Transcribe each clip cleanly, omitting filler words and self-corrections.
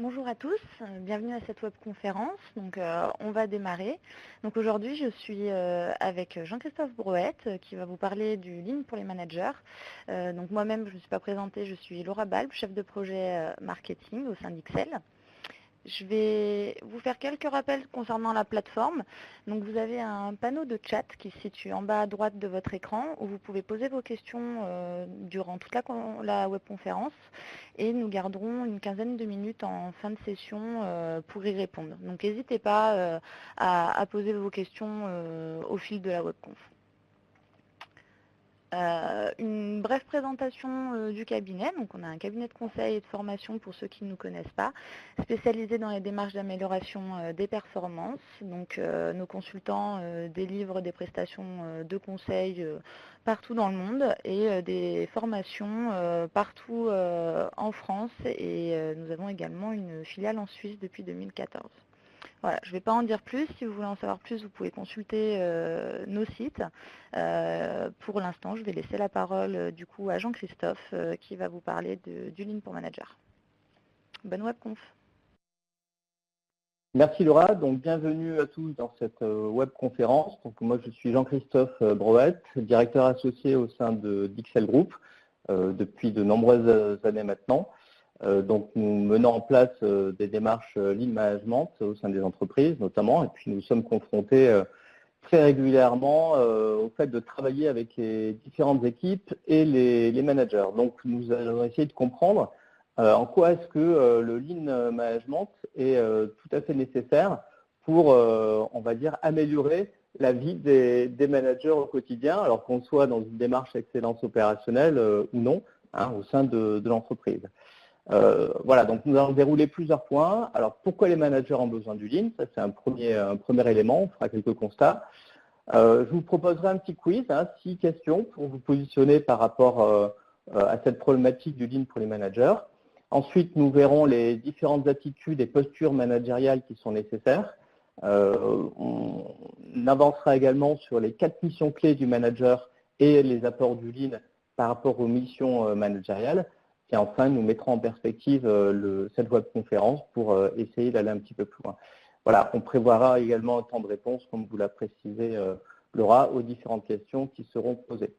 Bonjour à tous, bienvenue à cette webconférence. Donc, on va démarrer. Donc aujourd'hui, je suis avec Jean-Christophe Brouette qui va vous parler du Lean pour les managers. Donc moi-même, je ne me suis pas présentée, je suis Laura Balb, chef de projet marketing au sein d'Ixelles. Je vais vous faire quelques rappels concernant la plateforme. Donc vous avez un panneau de chat qui se situe en bas à droite de votre écran où vous pouvez poser vos questions durant toute la webconférence et nous garderons une quinzaine de minutes en fin de session pour y répondre. Donc n'hésitez pas à poser vos questions au fil de la webconf. Une brève présentation du cabinet. Donc, on a un cabinet de conseil et de formation pour ceux qui ne nous connaissent pas, spécialisé dans les démarches d'amélioration des performances. Donc, nos consultants délivrent des prestations de conseil partout dans le monde et des formations partout en France. Et nous avons également une filiale en Suisse depuis 2014. Voilà, je ne vais pas en dire plus. Si vous voulez en savoir plus, vous pouvez consulter nos sites. Pour l'instant, je vais laisser la parole du coup à Jean-Christophe qui va vous parler du Lean pour Manager. Bonne webconf. Merci Laura, donc bienvenue à tous dans cette webconférence. Donc moi je suis Jean-Christophe Brouette, directeur associé au sein d'Ixelles Group depuis de nombreuses années maintenant. Donc nous menons en place des démarches Lean Management au sein des entreprises notamment, et puis nous sommes confrontés très régulièrement au fait de travailler avec les différentes équipes et les managers. Donc nous allons essayer de comprendre en quoi est-ce que le Lean Management est tout à fait nécessaire pour, on va dire, améliorer la vie des managers au quotidien, alors qu'on soit dans une démarche excellence opérationnelle ou non, au sein de l'entreprise. Voilà, donc nous allons dérouler plusieurs points. Alors, pourquoi les managers ont besoin du Lean? Ça, c'est un premier élément. On fera quelques constats. Je vous proposerai un petit quiz, 6 questions pour vous positionner par rapport à cette problématique du Lean pour les managers. Ensuite, nous verrons les différentes attitudes et postures managériales qui sont nécessaires. On avancera également sur les 4 missions clés du manager et les apports du Lean par rapport aux missions managériales. Et enfin, nous mettrons en perspective cette webconférence pour essayer d'aller un petit peu plus loin. Voilà, on prévoira également un temps de réponse, comme vous l'a précisé Laura, aux différentes questions qui seront posées.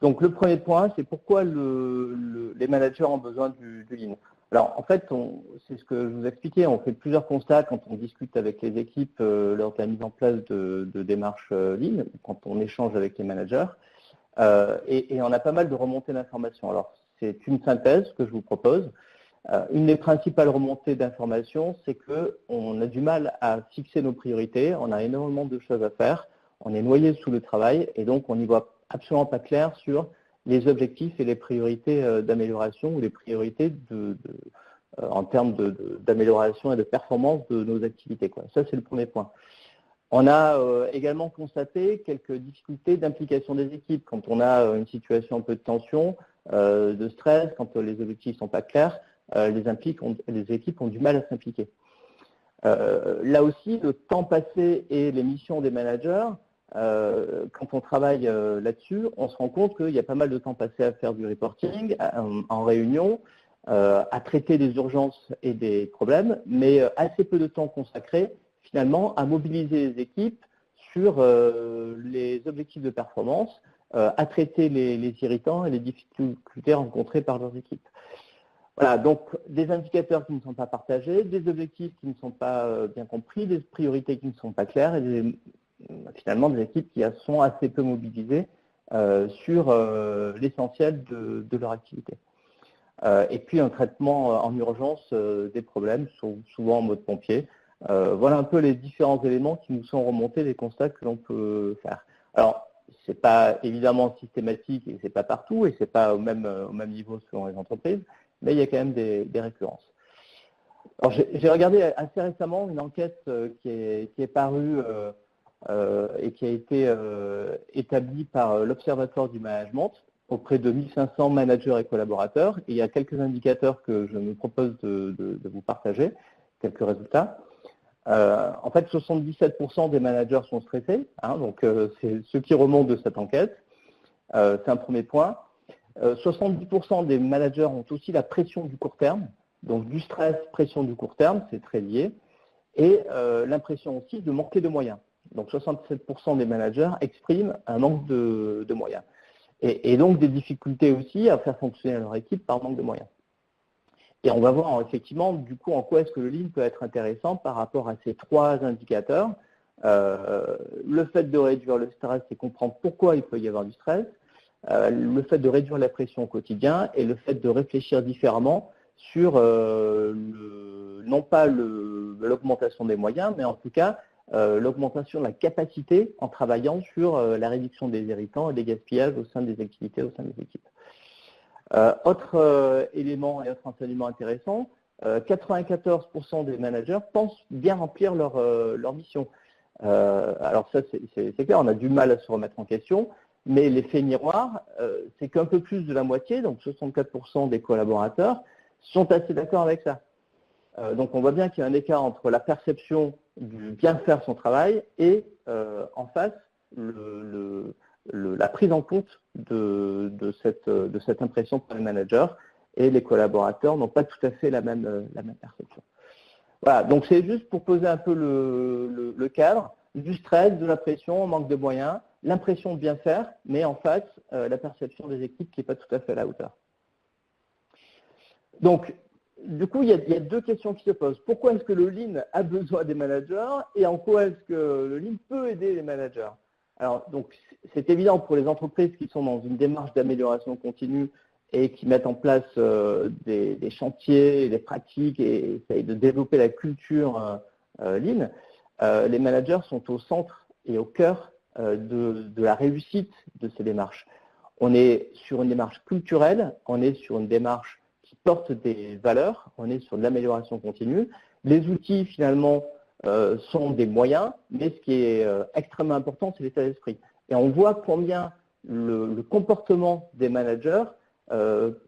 Donc le premier point, c'est pourquoi les managers ont besoin du Lean. Alors en fait, c'est ce que je vous expliquais, on fait plusieurs constats quand on discute avec les équipes lors de la mise en place de démarches Lean, quand on échange avec les managers, et on a pas mal de remontées d'informations. Alors c'est une synthèse que je vous propose. Une des principales remontées d'informations, c'est qu'on a du mal à fixer nos priorités, on a énormément de choses à faire, on est noyé sous le travail et donc on n'y voit absolument pas clair sur les objectifs et les priorités d'amélioration ou les priorités en termes d'amélioration et de performance de nos activités, quoi. Ça, c'est le premier point. On a également constaté quelques difficultés d'implication des équipes. Quand on a une situation un peu de tension, de stress, quand les objectifs ne sont pas clairs, les équipes ont du mal à s'impliquer. Là aussi, le temps passé et les missions des managers, quand on travaille là-dessus, on se rend compte qu'il y a pas mal de temps passé à faire du reporting, en réunion, à traiter des urgences et des problèmes, mais assez peu de temps consacré finalement à mobiliser les équipes sur les objectifs de performance, à traiter les irritants et les difficultés rencontrées par leurs équipes. Voilà, donc des indicateurs qui ne sont pas partagés, des objectifs qui ne sont pas bien compris, des priorités qui ne sont pas claires et finalement des équipes qui sont assez peu mobilisées sur l'essentiel de leur activité. Et puis un traitement en urgence des problèmes, souvent en mode pompier. Voilà un peu les différents éléments qui nous sont remontés des constats que l'on peut faire. Alors, ce n'est pas évidemment systématique et ce n'est pas partout et ce n'est pas au même niveau selon les entreprises, mais il y a quand même des récurrences. Alors, j'ai regardé assez récemment une enquête qui est parue et qui a été établie par l'Observatoire du Management auprès de 1500 managers et collaborateurs. Et il y a quelques indicateurs que je me propose de vous partager, quelques résultats. En fait, 77% des managers sont stressés, donc c'est ce qui remonte de cette enquête. C'est un premier point. 70% des managers ont aussi la pression du court terme. Donc du stress, pression du court terme, c'est très lié, et l'impression aussi de manquer de moyens. Donc 67% des managers expriment un manque de moyens. Et donc des difficultés aussi à faire fonctionner leur équipe par manque de moyens. Et on va voir effectivement du coup en quoi est-ce que le Lean peut être intéressant par rapport à ces 3 indicateurs. Le fait de réduire le stress et comprendre pourquoi il peut y avoir du stress, le fait de réduire la pression au quotidien et le fait de réfléchir différemment sur non pas l'augmentation des moyens, mais en tout cas l'augmentation de la capacité en travaillant sur la réduction des irritants et des gaspillages au sein des activités, au sein des équipes. Autre élément et autre enseignement intéressant, 94% des managers pensent bien remplir leur mission. Alors ça, c'est clair, on a du mal à se remettre en question, mais l'effet miroir, c'est qu'un peu plus de la moitié, donc 64% des collaborateurs, sont assez d'accord avec ça. Donc on voit bien qu'il y a un écart entre la perception du bien faire son travail et en face la prise en compte de cette impression par les managers, et les collaborateurs n'ont pas tout à fait la même perception. Voilà, donc c'est juste pour poser un peu le cadre du stress, de la pression, manque de moyens, l'impression de bien faire, mais en face, la perception des équipes qui n'est pas tout à fait à la hauteur. Donc, du coup, il y a 2 questions qui se posent. Pourquoi est-ce que le Lean a besoin des managers et en quoi est-ce que le Lean peut aider les managers? Alors, donc, c'est évident pour les entreprises qui sont dans une démarche d'amélioration continue et qui mettent en place des chantiers, des pratiques et essayent de développer la culture Lean. Les managers sont au centre et au cœur de la réussite de ces démarches. On est sur une démarche culturelle, on est sur une démarche qui porte des valeurs, on est sur de l'amélioration continue. Les outils, finalement, sont des moyens, mais ce qui est extrêmement important, c'est l'état d'esprit. Et on voit combien le comportement des managers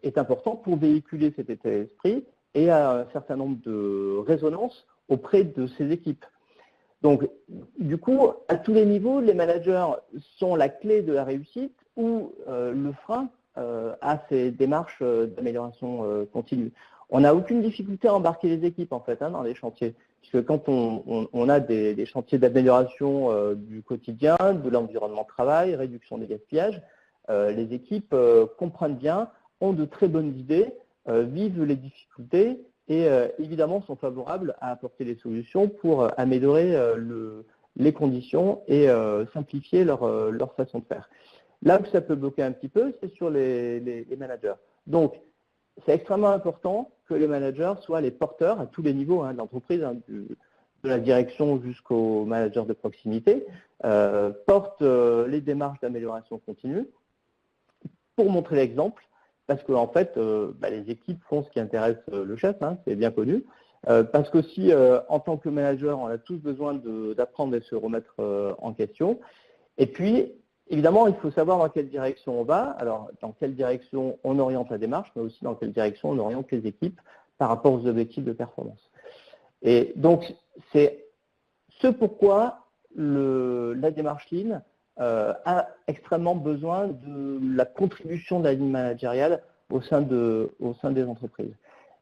est important pour véhiculer cet état d'esprit et a un certain nombre de résonances auprès de ces équipes. Donc, du coup, à tous les niveaux, les managers sont la clé de la réussite ou le frein à ces démarches d'amélioration continue. On n'a aucune difficulté à embarquer les équipes, en fait, dans les chantiers. Puisque quand on a des chantiers d'amélioration du quotidien, de l'environnement de travail, réduction des gaspillages, les équipes comprennent bien, ont de très bonnes idées, vivent les difficultés et évidemment sont favorables à apporter des solutions pour améliorer les conditions et simplifier leur façon de faire. Là où ça peut bloquer un petit peu, c'est sur les managers. Donc, c'est extrêmement important que les managers soient les porteurs à tous les niveaux de l'entreprise, de la direction jusqu'aux managers de proximité, portent les démarches d'amélioration continue pour montrer l'exemple, parce que en fait, les équipes font ce qui intéresse le chef, c'est bien connu, parce que si en tant que manager, on a tous besoin d'apprendre et de se remettre en question, et puis évidemment, il faut savoir dans quelle direction on va, alors dans quelle direction on oriente la démarche, mais aussi dans quelle direction on oriente les équipes par rapport aux objectifs de performance. Et donc, c'est ce pourquoi la démarche Lean a extrêmement besoin de la contribution de la ligne managériale au sein des entreprises.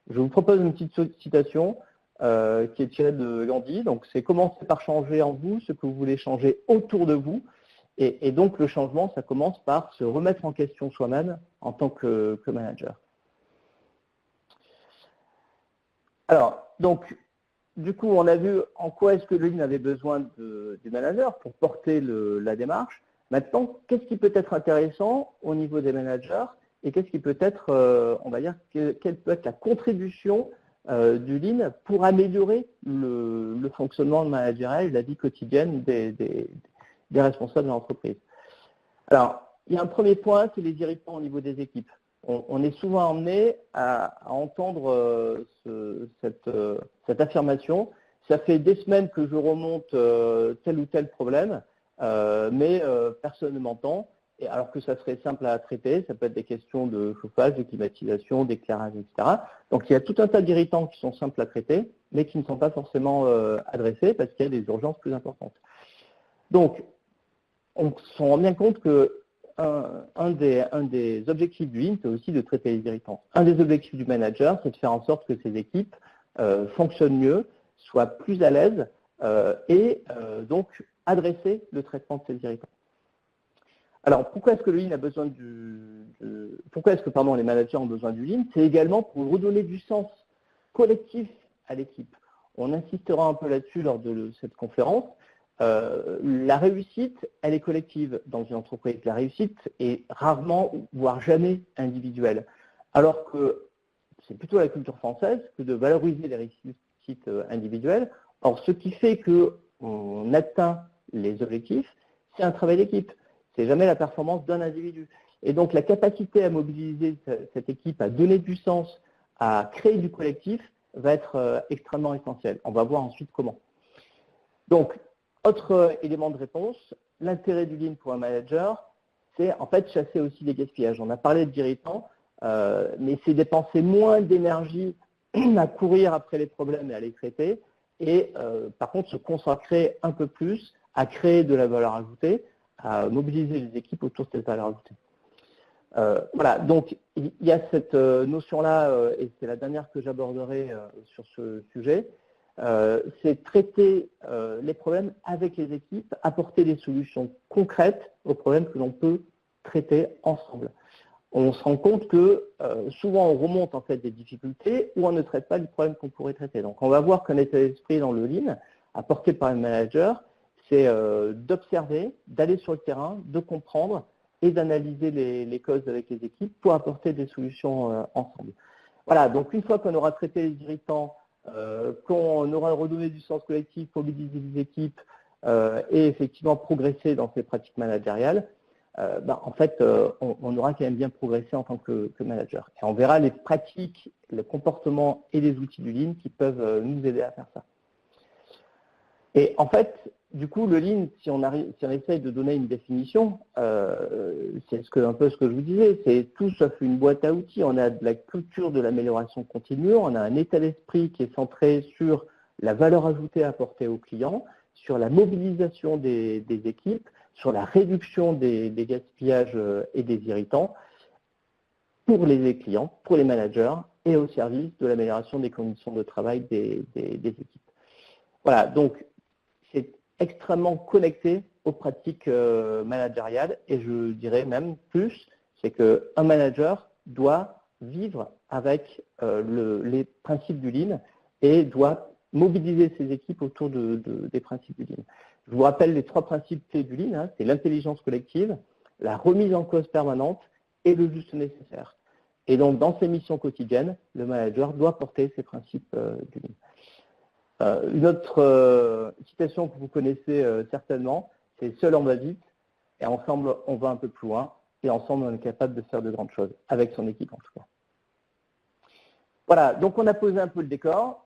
Je vous propose une petite citation qui est tirée de Gandhi. Donc, c'est commencer par changer en vous ce que vous voulez changer autour de vous. Et donc, le changement, ça commence par se remettre en question soi-même en tant que manager. Alors, donc, du coup, on a vu en quoi est-ce que le Lean avait besoin des managers pour porter la démarche. Maintenant, qu'est-ce qui peut être intéressant au niveau des managers et qu'est-ce qui peut être, on va dire, quelle peut être la contribution du Lean pour améliorer le fonctionnement managérial et la vie quotidienne des responsables de l'entreprise. Alors, il y a un premier point, c'est les irritants au niveau des équipes. On est souvent emmené à entendre cette affirmation. Ça fait des semaines que je remonte tel ou tel problème, mais personne ne m'entend. Et alors que ça serait simple à traiter, ça peut être des questions de chauffage, de climatisation, d'éclairage, etc. Donc il y a tout un tas d'irritants qui sont simples à traiter, mais qui ne sont pas forcément adressés parce qu'il y a des urgences plus importantes. Donc, on se rend bien compte que un des objectifs du Lean, c'est aussi de traiter les irritants. Un des objectifs du manager, c'est de faire en sorte que ses équipes fonctionnent mieux, soient plus à l'aise et donc adresser le traitement de ces irritants. Alors, pourquoi est-ce que le Lean a besoin pourquoi est-ce que les managers ont besoin du Lean? C'est également pour redonner du sens collectif à l'équipe. On insistera un peu là-dessus lors de cette conférence. La réussite, elle est collective dans une entreprise. La réussite est rarement, voire jamais individuelle. Alors que c'est plutôt la culture française que de valoriser les réussites individuelles. Or, ce qui fait qu'on atteint les objectifs, c'est un travail d'équipe. C'est jamais la performance d'un individu. Et donc, la capacité à mobiliser cette équipe, à donner du sens, à créer du collectif, va être extrêmement essentielle. On va voir ensuite comment. Donc, autre élément de réponse, l'intérêt du Lean pour un manager, c'est en fait chasser aussi les gaspillages. On a parlé d'irritants, mais c'est dépenser moins d'énergie à courir après les problèmes et à les traiter, et par contre se consacrer un peu plus à créer de la valeur ajoutée, à mobiliser les équipes autour de cette valeur ajoutée. Voilà, donc il y a cette notion-là, et c'est la dernière que j'aborderai sur ce sujet, c'est traiter les problèmes avec les équipes, apporter des solutions concrètes aux problèmes que l'on peut traiter ensemble. On se rend compte que souvent on remonte en fait des difficultés ou on ne traite pas les problèmes qu'on pourrait traiter. Donc on va voir qu'un état d'esprit dans le Lean, apporté par un manager, c'est d'observer, d'aller sur le terrain, de comprendre et d'analyser les causes avec les équipes pour apporter des solutions ensemble. Voilà, donc une fois qu'on aura traité les irritants, qu'on aura redonné du sens collectif, mobilisé les équipes et effectivement progressé dans ces pratiques managériales, en fait, on aura quand même bien progressé en tant que manager. Et on verra les pratiques, le comportement et les outils du Lean qui peuvent nous aider à faire ça. Et en fait, du coup, le Lean, si on essaye de donner une définition, c'est un peu ce que je vous disais, c'est tout sauf une boîte à outils. On a de la culture de l'amélioration continue, on a un état d'esprit qui est centré sur la valeur ajoutée apportée aux clients, sur la mobilisation des équipes, sur la réduction des gaspillages et des irritants pour les clients, pour les managers et au service de l'amélioration des conditions de travail des équipes. Voilà, donc c'est extrêmement connecté aux pratiques managériales et je dirais même plus, c'est qu'un manager doit vivre avec les principes du Lean et doit mobiliser ses équipes autour des principes du Lean. Je vous rappelle les 3 principes clés du Lean, c'est l'intelligence collective, la remise en cause permanente et le juste nécessaire. Et donc, dans ses missions quotidiennes, le manager doit porter ces principes du Lean. Une autre citation que vous connaissez certainement, c'est « Seul on va vite, et ensemble on va un peu plus loin, et ensemble on est capable de faire de grandes choses », avec son équipe en tout cas. Voilà, donc on a posé un peu le décor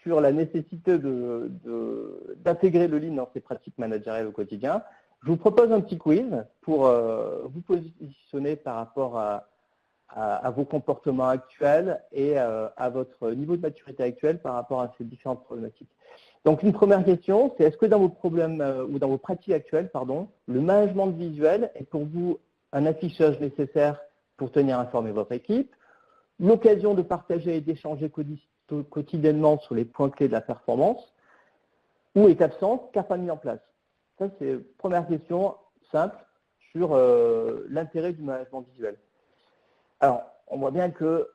sur la nécessité d'intégrer le Lean dans ses pratiques managériales au quotidien. Je vous propose un petit quiz pour vous positionner par rapport à vos comportements actuels et à votre niveau de maturité actuel par rapport à ces différentes problématiques. Donc une première question, c'est est-ce que dans vos problèmes ou dans vos pratiques actuelles, le management visuel est pour vous un affichage nécessaire pour tenir informé votre équipe, l'occasion de partager et d'échanger quotidiennement sur les points clés de la performance, ou est absent car pas mis en place? Ça, c'est la première question simple sur l'intérêt du management visuel. Alors, on voit bien que,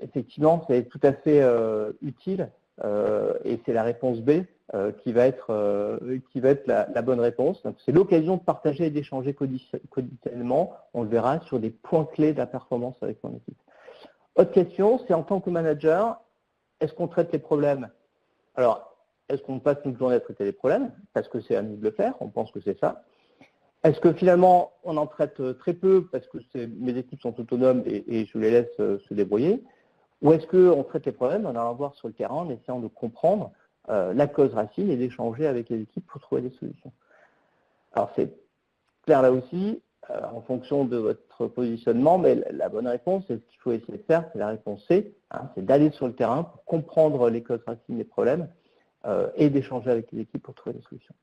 effectivement, c'est tout à fait utile et c'est la réponse B qui va être la bonne réponse. C'est l'occasion de partager et d'échanger quotidiennement, on le verra, sur des points clés de la performance avec mon équipe. Autre question, c'est en tant que manager, est-ce qu'on traite les problèmes? Alors, est-ce qu'on passe notre journée à traiter les problèmes? Parce que c'est à nous de le faire, on pense que c'est ça. Est-ce que finalement, on en traite très peu parce que mes équipes sont autonomes et je les laisse se débrouiller? Ou est-ce qu'on traite les problèmes en allant voir sur le terrain, en essayant de comprendre la cause racine et d'échanger avec les équipes pour trouver des solutions? Alors, c'est clair là aussi, en fonction de votre positionnement, mais la bonne réponse, c'est ce qu'il faut essayer de faire, c'est la réponse C, c'est d'aller sur le terrain pour comprendre les causes racines des problèmes et d'échanger avec les équipes pour trouver des solutions.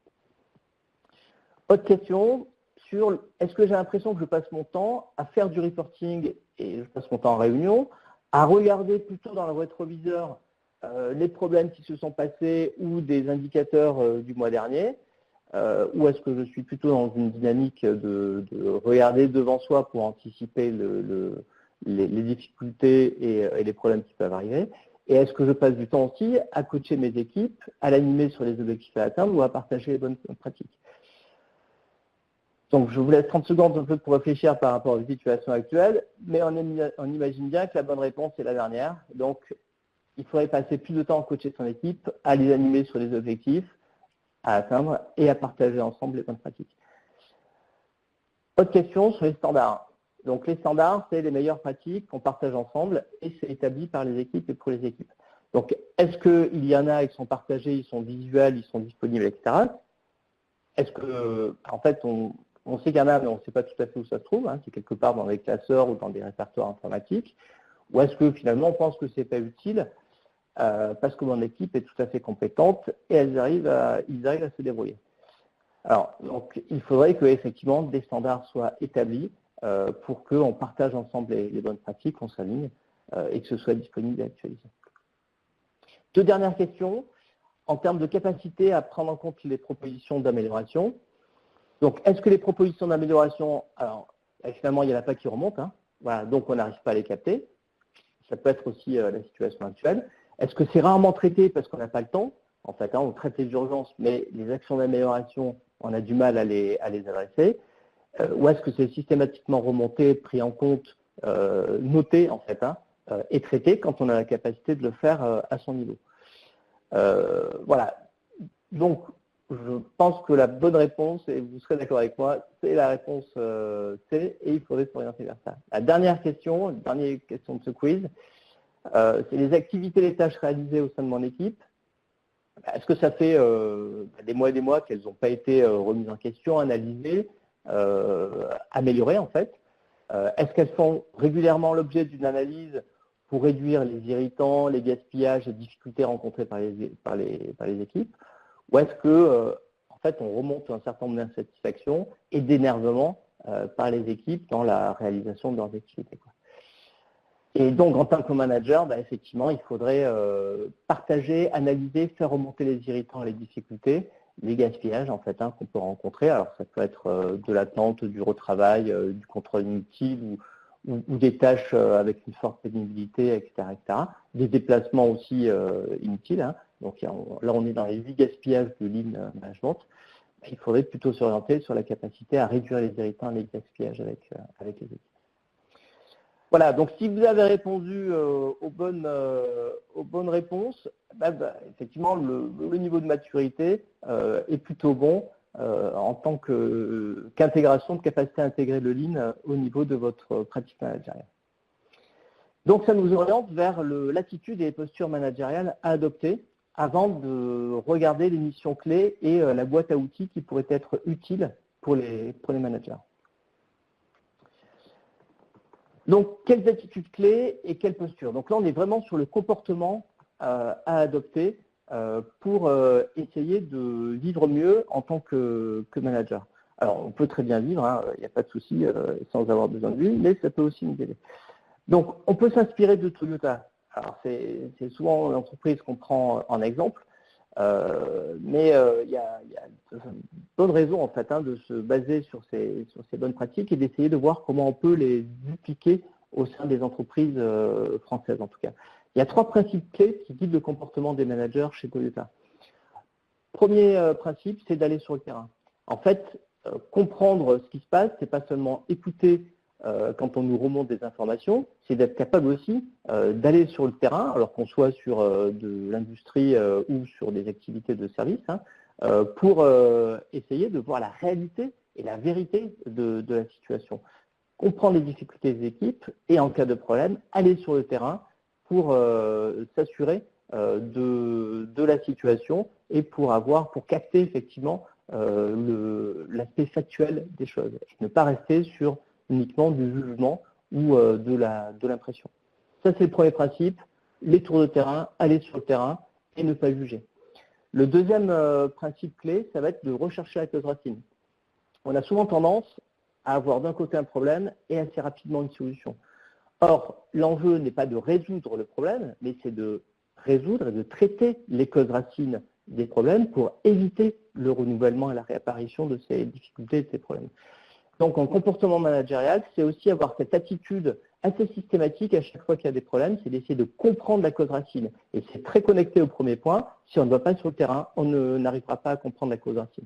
Autre question sur est-ce que j'ai l'impression que je passe mon temps à faire du reporting et je passe mon temps en réunion, à regarder plutôt dans le rétroviseur les problèmes qui se sont passés ou des indicateurs du mois dernier, ou est-ce que je suis plutôt dans une dynamique de regarder devant soi pour anticiper les difficultés et les problèmes qui peuvent arriver, et est-ce que je passe du temps aussi à coacher mes équipes, à l'animer sur les objectifs à atteindre ou à partager les bonnes pratiques. Donc je vous laisse 30 secondes un peu pour réfléchir par rapport aux situations actuelles, mais on imagine bien que la bonne réponse est la dernière. Donc il faudrait passer plus de temps à coacher son équipe, à les animer sur les objectifs à atteindre et à partager ensemble les bonnes pratiques. Autre question sur les standards. Donc les standards, c'est les meilleures pratiques qu'on partage ensemble et c'est établi par les équipes et pour les équipes. Donc est-ce qu'il y en a qui sont partagés, ils sont visuels, ils sont disponibles, etc. Est-ce que, en fait, on sait qu'il y en a, mais on ne sait pas tout à fait où ça se trouve, hein, c'est quelque part dans des classeurs ou dans des répertoires informatiques, ou est-ce que finalement on pense que ce n'est pas utile parce que mon équipe est tout à fait compétente et ils arrivent à se débrouiller. Alors, donc, il faudrait que effectivement des standards soient établis pour qu'on partage ensemble les bonnes pratiques, qu'on s'aligne et que ce soit disponible et actualisé. Deux dernières questions. En termes de capacité à prendre en compte les propositions d'amélioration. Donc, est-ce que les propositions d'amélioration, alors finalement, il n'y en a pas qui remontent, hein, voilà, donc on n'arrive pas à les capter. Ça peut être aussi la situation actuelle. Est-ce que c'est rarement traité parce qu'on n'a pas le temps? En fait, hein, on traite les urgences, mais les actions d'amélioration, on a du mal à les adresser. Ou est-ce que c'est systématiquement remonté, pris en compte, noté en fait, hein, et traité quand on a la capacité de le faire à son niveau? Voilà. Donc, je pense que la bonne réponse, et vous serez d'accord avec moi, c'est la réponse C, et il faudrait s'orienter vers ça. La dernière question de ce quiz, c'est les activités, les tâches réalisées au sein de mon équipe. Est-ce que ça fait des mois et des mois qu'elles n'ont pas été remises en question, analysées, améliorées en fait? Est-ce qu'elles font régulièrement l'objet d'une analyse pour réduire les irritants, les gaspillages, les difficultés rencontrées par les équipes? Ou est-ce que, en fait, on remonte un certain nombre d'insatisfactions et d'énervement par les équipes dans la réalisation de leurs activités, quoi. Et donc, en tant que manager, effectivement, il faudrait partager, analyser, faire remonter les irritants et les difficultés, les gaspillages, en fait, hein, qu'on peut rencontrer. Alors, ça peut être de l'attente, du retravail, du contrôle inutile ou des tâches avec une forte pénibilité, etc., etc. Des déplacements aussi inutiles, hein. Donc là, on est dans les 8 gaspillages de Lean Management. Il faudrait plutôt s'orienter sur la capacité à réduire les irritants et les gaspillages avec les équipes. Voilà, donc si vous avez répondu aux bonnes réponses, effectivement, le niveau de maturité est plutôt bon en tant qu'intégration, de capacité à intégrer le Lean au niveau de votre pratique managériale. Donc ça nous oriente vers l'attitude et les postures managériales à adopter avant de regarder les missions clés et la boîte à outils qui pourraient être utiles pour les managers. Donc, quelles attitudes clés et quelles postures? Donc là, on est vraiment sur le comportement à adopter pour essayer de vivre mieux en tant que manager. Alors, on peut très bien vivre, hein, il n'y a pas de souci, sans avoir besoin de lui, mais ça peut aussi nous aider. Donc, on peut s'inspirer de Toyota. Alors, c'est souvent l'entreprise qu'on prend en exemple, mais il y a de bonnes raisons en fait, hein, de se baser sur ces bonnes pratiques et d'essayer de voir comment on peut les dupliquer au sein des entreprises françaises en tout cas. Il y a 3 principes clés qui guident le comportement des managers chez Toyota. Premier principe, c'est d'aller sur le terrain. En fait, comprendre ce qui se passe, c'est pas seulement écouter quand on nous remonte des informations, c'est d'être capable aussi d'aller sur le terrain, alors qu'on soit sur de l'industrie ou sur des activités de service, hein, pour essayer de voir la réalité et la vérité de la situation. Comprendre les difficultés des équipes et en cas de problème, aller sur le terrain pour s'assurer de la situation et pour capter effectivement l'aspect factuel des choses. Et ne pas rester sur uniquement du jugement ou de l'impression. Ça, c'est le premier principe, les tours de terrain, aller sur le terrain et ne pas juger. Le deuxième principe clé, ça va être de rechercher la cause racine. on a souvent tendance à avoir d'un côté un problème et assez rapidement une solution. Or, l'enjeu n'est pas de résoudre le problème, mais c'est de résoudre et de traiter les causes racines des problèmes pour éviter le renouvellement et la réapparition de ces difficultés et de ces problèmes. Donc, en comportement managérial, c'est aussi avoir cette attitude assez systématique à chaque fois qu'il y a des problèmes, c'est d'essayer de comprendre la cause racine. Et c'est très connecté au premier point. Si on ne va pas sur le terrain, on n'arrivera pas à comprendre la cause racine.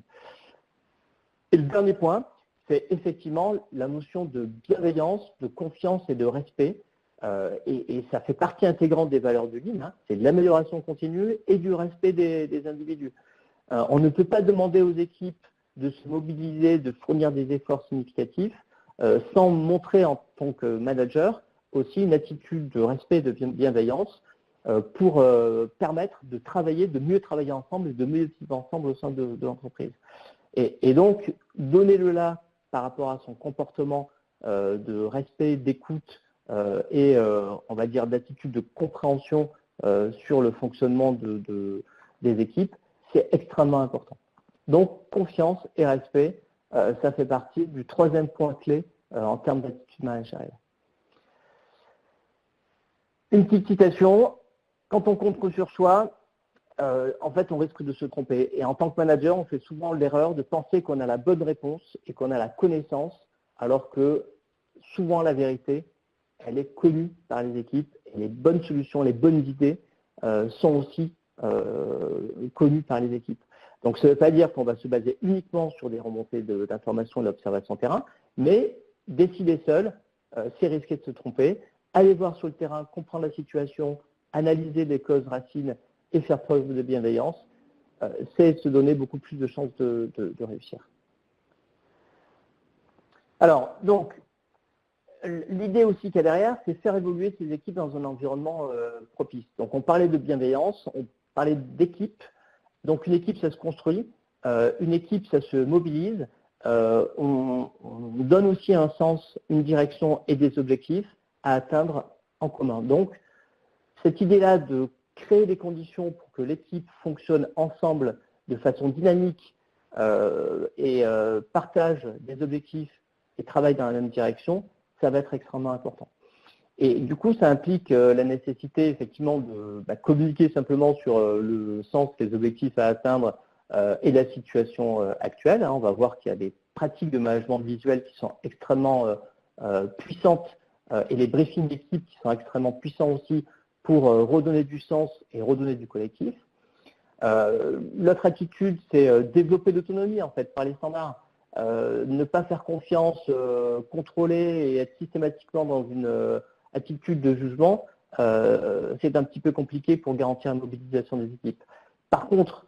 Et le dernier point, c'est effectivement la notion de bienveillance, de confiance et de respect. Et ça fait partie intégrante des valeurs du Lean. C'est de l'amélioration continue et du respect des individus. On ne peut pas demander aux équipes de se mobiliser, de fournir des efforts significatifs, sans montrer en tant que manager aussi une attitude de respect et de bienveillance pour permettre de travailler, de mieux travailler ensemble et de mieux vivre ensemble au sein de l'entreprise. Et donc, donner le là par rapport à son comportement de respect, d'écoute et, on va dire, d'attitude de compréhension sur le fonctionnement des équipes, c'est extrêmement important. Donc, confiance et respect, ça fait partie du troisième point clé en termes d'attitude managériale. Une petite citation, quand on compte sur soi, en fait, on risque de se tromper. Et en tant que manager, on fait souvent l'erreur de penser qu'on a la bonne réponse et qu'on a la connaissance, alors que souvent la vérité, elle est connue par les équipes et les bonnes solutions, les bonnes idées sont aussi connues par les équipes. Donc, ça ne veut pas dire qu'on va se baser uniquement sur des remontées d'informations et d'observation terrain, mais décider seul, c'est risquer de se tromper. Aller voir sur le terrain, comprendre la situation, analyser les causes racines et faire preuve de bienveillance, c'est se donner beaucoup plus de chances de réussir. Alors, donc, l'idée aussi qu'il y a derrière, c'est faire évoluer ces équipes dans un environnement propice. Donc, on parlait de bienveillance, on parlait d'équipe. Donc, une équipe, ça se construit. Une équipe, ça se mobilise. On donne aussi un sens, une direction et des objectifs à atteindre en commun. Donc, cette idée-là de créer des conditions pour que l'équipe fonctionne ensemble de façon dynamique et partage des objectifs et travaille dans la même direction, ça va être extrêmement important. Et du coup, ça implique la nécessité effectivement de communiquer simplement sur le sens des objectifs à atteindre et la situation actuelle. On va voir qu'il y a des pratiques de management visuel qui sont extrêmement puissantes et les briefings d'équipe qui sont extrêmement puissants aussi pour redonner du sens et redonner du collectif. L'autre attitude, c'est développer l'autonomie en fait par les standards. Ne pas faire confiance, contrôler et être systématiquement dans une attitude de jugement, c'est un petit peu compliqué pour garantir la mobilisation des équipes. Par contre,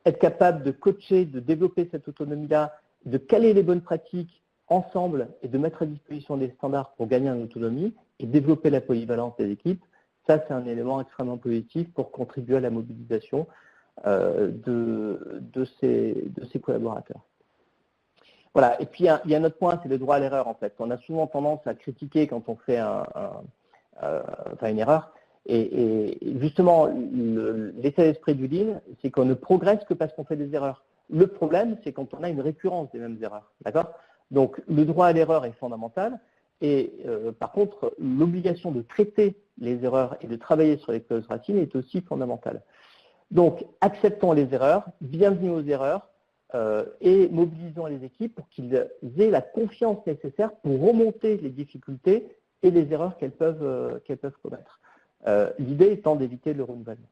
être capable de coacher, de développer cette autonomie-là, de caler les bonnes pratiques ensemble et de mettre à disposition des standards pour gagner en autonomie et développer la polyvalence des équipes, ça c'est un élément extrêmement positif pour contribuer à la mobilisation de ces collaborateurs. Voilà, et puis il y a un autre point, c'est le droit à l'erreur en fait. On a souvent tendance à critiquer quand on fait une erreur. Et justement, l'état d'esprit du Lean, c'est qu'on ne progresse que parce qu'on fait des erreurs. Le problème, c'est quand on a une récurrence des mêmes erreurs. D'accord ? Donc, le droit à l'erreur est fondamental. Et par contre, l'obligation de traiter les erreurs et de travailler sur les causes racines est aussi fondamentale. Donc, acceptons les erreurs, bienvenue aux erreurs, et mobilisons les équipes pour qu'ils aient la confiance nécessaire pour remonter les difficultés et les erreurs qu'elles peuvent commettre. L'idée étant d'éviter le renouvellement.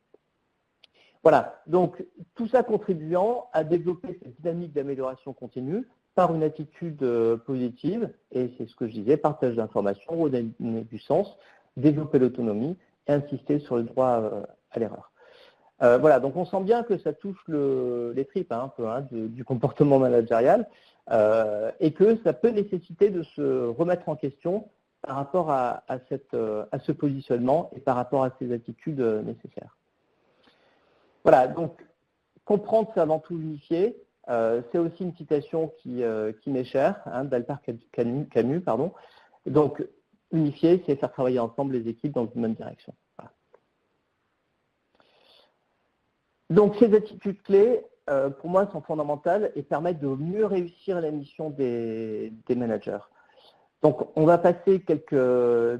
Voilà, donc tout ça contribuant à développer cette dynamique d'amélioration continue par une attitude positive, et c'est ce que je disais, partage d'informations, redonner du sens, développer l'autonomie et insister sur le droit à l'erreur. Voilà, donc on sent bien que ça touche les tripes un peu du comportement managérial et que ça peut nécessiter de se remettre en question par rapport à ce positionnement et par rapport à ces attitudes nécessaires. Voilà, donc comprendre, c'est avant tout unifier. C'est aussi une citation qui m'est chère, d'Albert Camus. Donc, unifier, c'est faire travailler ensemble les équipes dans une même direction. Voilà. Donc, ces attitudes clés, pour moi, sont fondamentales et permettent de mieux réussir la mission des managers. Donc, on va passer quelques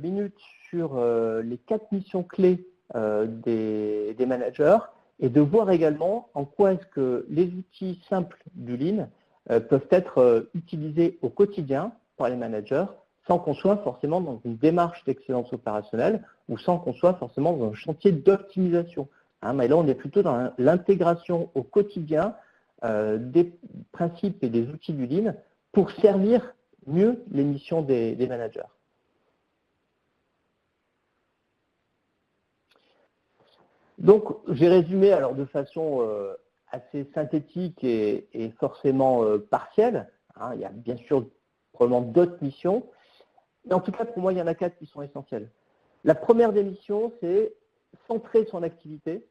minutes sur les 4 missions clés des managers et de voir également en quoi est-ce que les outils simples du Lean peuvent être utilisés au quotidien par les managers sans qu'on soit forcément dans une démarche d'excellence opérationnelle ou sans qu'on soit forcément dans un chantier d'optimisation. Mais là, on est plutôt dans l'intégration au quotidien des principes et des outils du Lean pour servir mieux les missions des managers. Donc, j'ai résumé alors de façon assez synthétique et forcément partielle. Il y a bien sûr probablement d'autres missions, mais en tout cas, pour moi, il y en a 4 qui sont essentielles. La première des missions, c'est centrer son activité,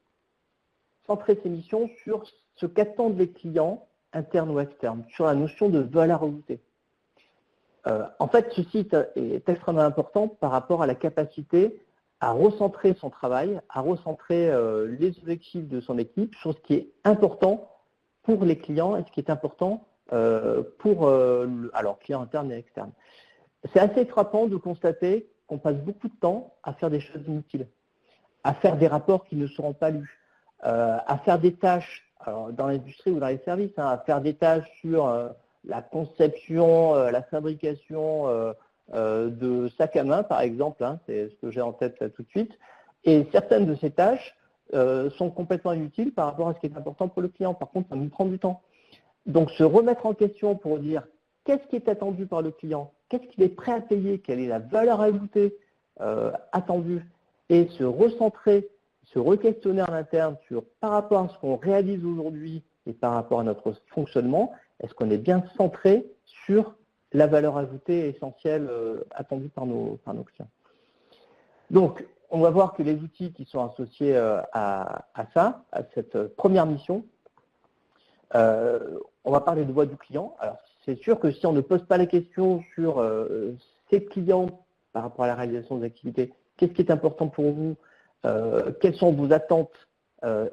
centrer ses missions sur ce qu'attendent les clients, internes ou externes, sur la notion de valeur ajoutée. En fait, ceci est extrêmement important par rapport à la capacité à recentrer son travail, à recentrer les objectifs de son équipe sur ce qui est important pour les clients et ce qui est important pour alors clients internes et externes. C'est assez frappant de constater qu'on passe beaucoup de temps à faire des choses inutiles, à faire des rapports qui ne seront pas lus, à faire des tâches alors, dans l'industrie ou dans les services, à faire des tâches sur la conception, la fabrication de sacs à main, par exemple, c'est ce que j'ai en tête là, tout de suite. Et certaines de ces tâches sont complètement inutiles par rapport à ce qui est important pour le client. Par contre, ça nous prend du temps. Donc, se remettre en question pour dire qu'est-ce qui est attendu par le client, qu'est-ce qu'il est prêt à payer, quelle est la valeur ajoutée attendue, et se recentrer, se re-questionner en interne sur par rapport à ce qu'on réalise aujourd'hui et par rapport à notre fonctionnement, est-ce qu'on est bien centré sur la valeur ajoutée essentielle attendue par nos clients. Donc, on va voir que les outils qui sont associés à ça, à cette première mission, on va parler de voix du client. Alors, c'est sûr que si on ne pose pas la question sur ces clients par rapport à la réalisation des activités, qu'est-ce qui est important pour vous, quelles sont vos attentes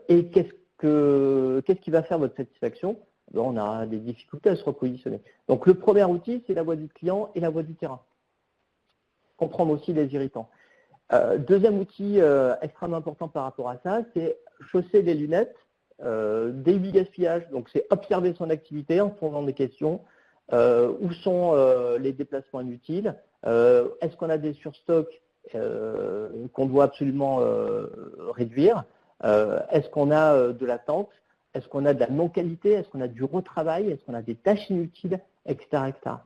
et qu'est-ce qui va faire votre satisfaction, on a des difficultés à se repositionner. Donc, le premier outil, c'est la voix du client et la voix du terrain. Comprendre aussi les irritants. Deuxième outil extrêmement important par rapport à ça, c'est chausser des lunettes, d'éviter gaspillage. Donc, c'est observer son activité en posant des questions. Où sont les déplacements inutiles? Est-ce qu'on a des surstocks qu'on doit absolument réduire? Est-ce qu'on a de l'attente? Est-ce qu'on a de la non-qualité? Est-ce qu'on a du retravail? Est-ce qu'on a des tâches inutiles, etc., etc.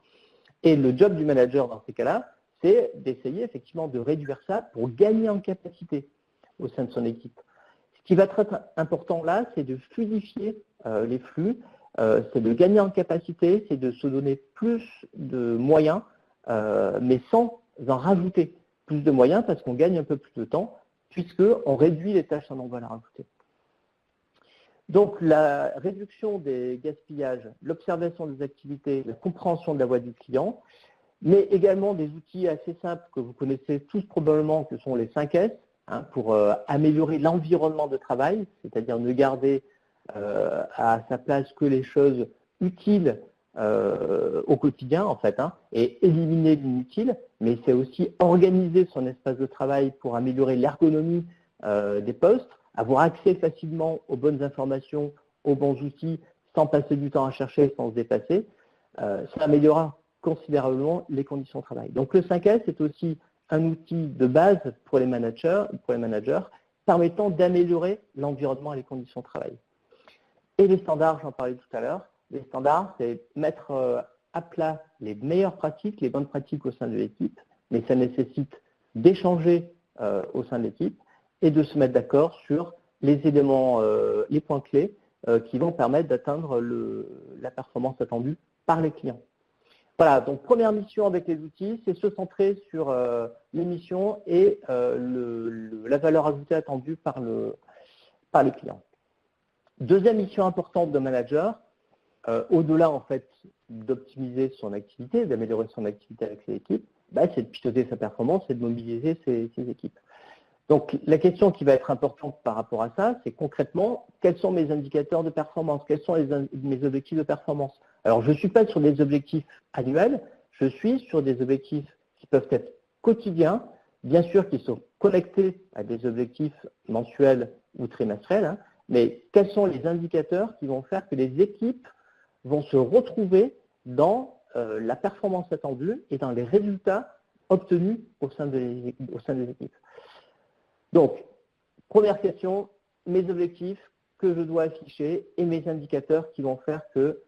Et le job du manager dans ces cas-là, c'est d'essayer effectivement de réduire ça pour gagner en capacité au sein de son équipe. Ce qui va être important là, c'est de fluidifier les flux, c'est de gagner en capacité, c'est de se donner plus de moyens, mais sans en rajouter plus de moyens parce qu'on gagne un peu plus de temps, puisqu'on réduit les tâches en valeur ajoutée. Donc, la réduction des gaspillages, l'observation des activités, la compréhension de la voix du client, mais également des outils assez simples que vous connaissez tous probablement, que sont les 5 S, pour améliorer l'environnement de travail, c'est-à-dire ne garder à sa place que les choses utiles au quotidien, en fait, et éliminer l'inutile, mais c'est aussi organiser son espace de travail pour améliorer l'ergonomie des postes, avoir accès facilement aux bonnes informations, aux bons outils, sans passer du temps à chercher, sans se dépasser. Ça améliorera considérablement les conditions de travail. Donc le 5S est aussi un outil de base pour les managers, permettant d'améliorer l'environnement et les conditions de travail. Et les standards, j'en parlais tout à l'heure, les standards, c'est mettre à plat les meilleures pratiques, les bonnes pratiques au sein de l'équipe, mais ça nécessite d'échanger au sein de l'équipe et de se mettre d'accord sur les éléments, les points clés qui vont permettre d'atteindre la performance attendue par les clients. Voilà, donc première mission avec les outils, c'est se centrer sur les missions et la valeur ajoutée attendue par les clients. Deuxième mission importante de manager, au-delà en fait d'optimiser son activité, d'améliorer son activité avec ses équipes, c'est de piloter sa performance et de mobiliser ses équipes. Donc, la question qui va être importante par rapport à ça, c'est concrètement, quels sont mes indicateurs de performance? Quels sont mes objectifs de performance? Alors, je ne suis pas sur des objectifs annuels, je suis sur des objectifs qui peuvent être quotidiens, bien sûr qui sont connectés à des objectifs mensuels ou trimestriels, hein, mais quels sont les indicateurs qui vont faire que les équipes vont se retrouver dans la performance attendue et dans les résultats obtenus au sein des équipes. Donc, première question, mes objectifs que je dois afficher et mes indicateurs qui vont faire que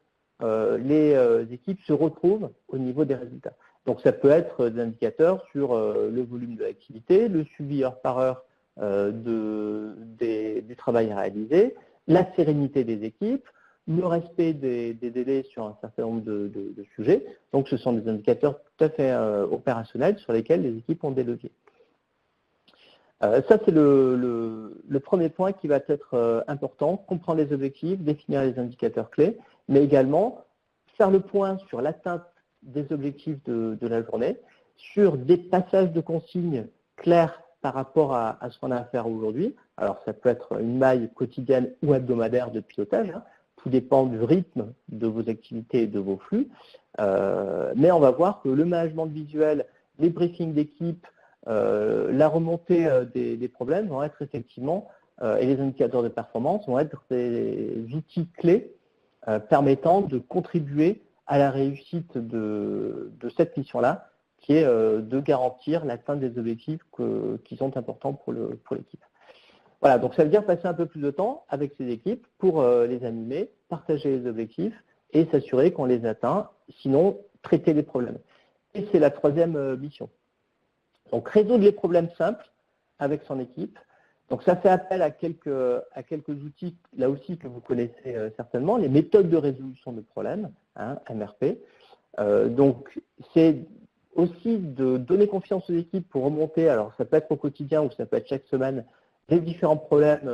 les équipes se retrouvent au niveau des résultats. Donc, ça peut être des indicateurs sur le volume de l'activité, le suivi heure par heure du travail réalisé, la sérénité des équipes, le respect des délais sur un certain nombre de sujets. Donc, ce sont des indicateurs tout à fait opérationnels sur lesquels les équipes ont des leviers. Ça, c'est le premier point qui va être important, comprendre les objectifs, définir les indicateurs clés, mais également faire le point sur l'atteinte des objectifs de la journée, sur des passages de consignes clairs par rapport à ce qu'on a à faire aujourd'hui. Alors, ça peut être une maille quotidienne ou hebdomadaire de pilotage, hein. Tout dépend du rythme de vos activités et de vos flux. Mais on va voir que le management visuel, les briefings d'équipe, la remontée des problèmes vont être effectivement, et les indicateurs de performance vont être des outils clés permettant de contribuer à la réussite de cette mission-là, qui est de garantir l'atteinte des objectifs qui sont importants pour l'équipe. Voilà, donc ça veut dire passer un peu plus de temps avec ces équipes pour les animer, partager les objectifs et s'assurer qu'on les atteint, sinon traiter les problèmes. Et c'est la troisième mission. Donc, résoudre les problèmes simples avec son équipe. Donc, ça fait appel à quelques outils, là aussi, que vous connaissez certainement, les méthodes de résolution de problèmes, hein, MRP. Donc, c'est aussi de donner confiance aux équipes pour remonter, alors ça peut être au quotidien ou ça peut être chaque semaine, les différents problèmes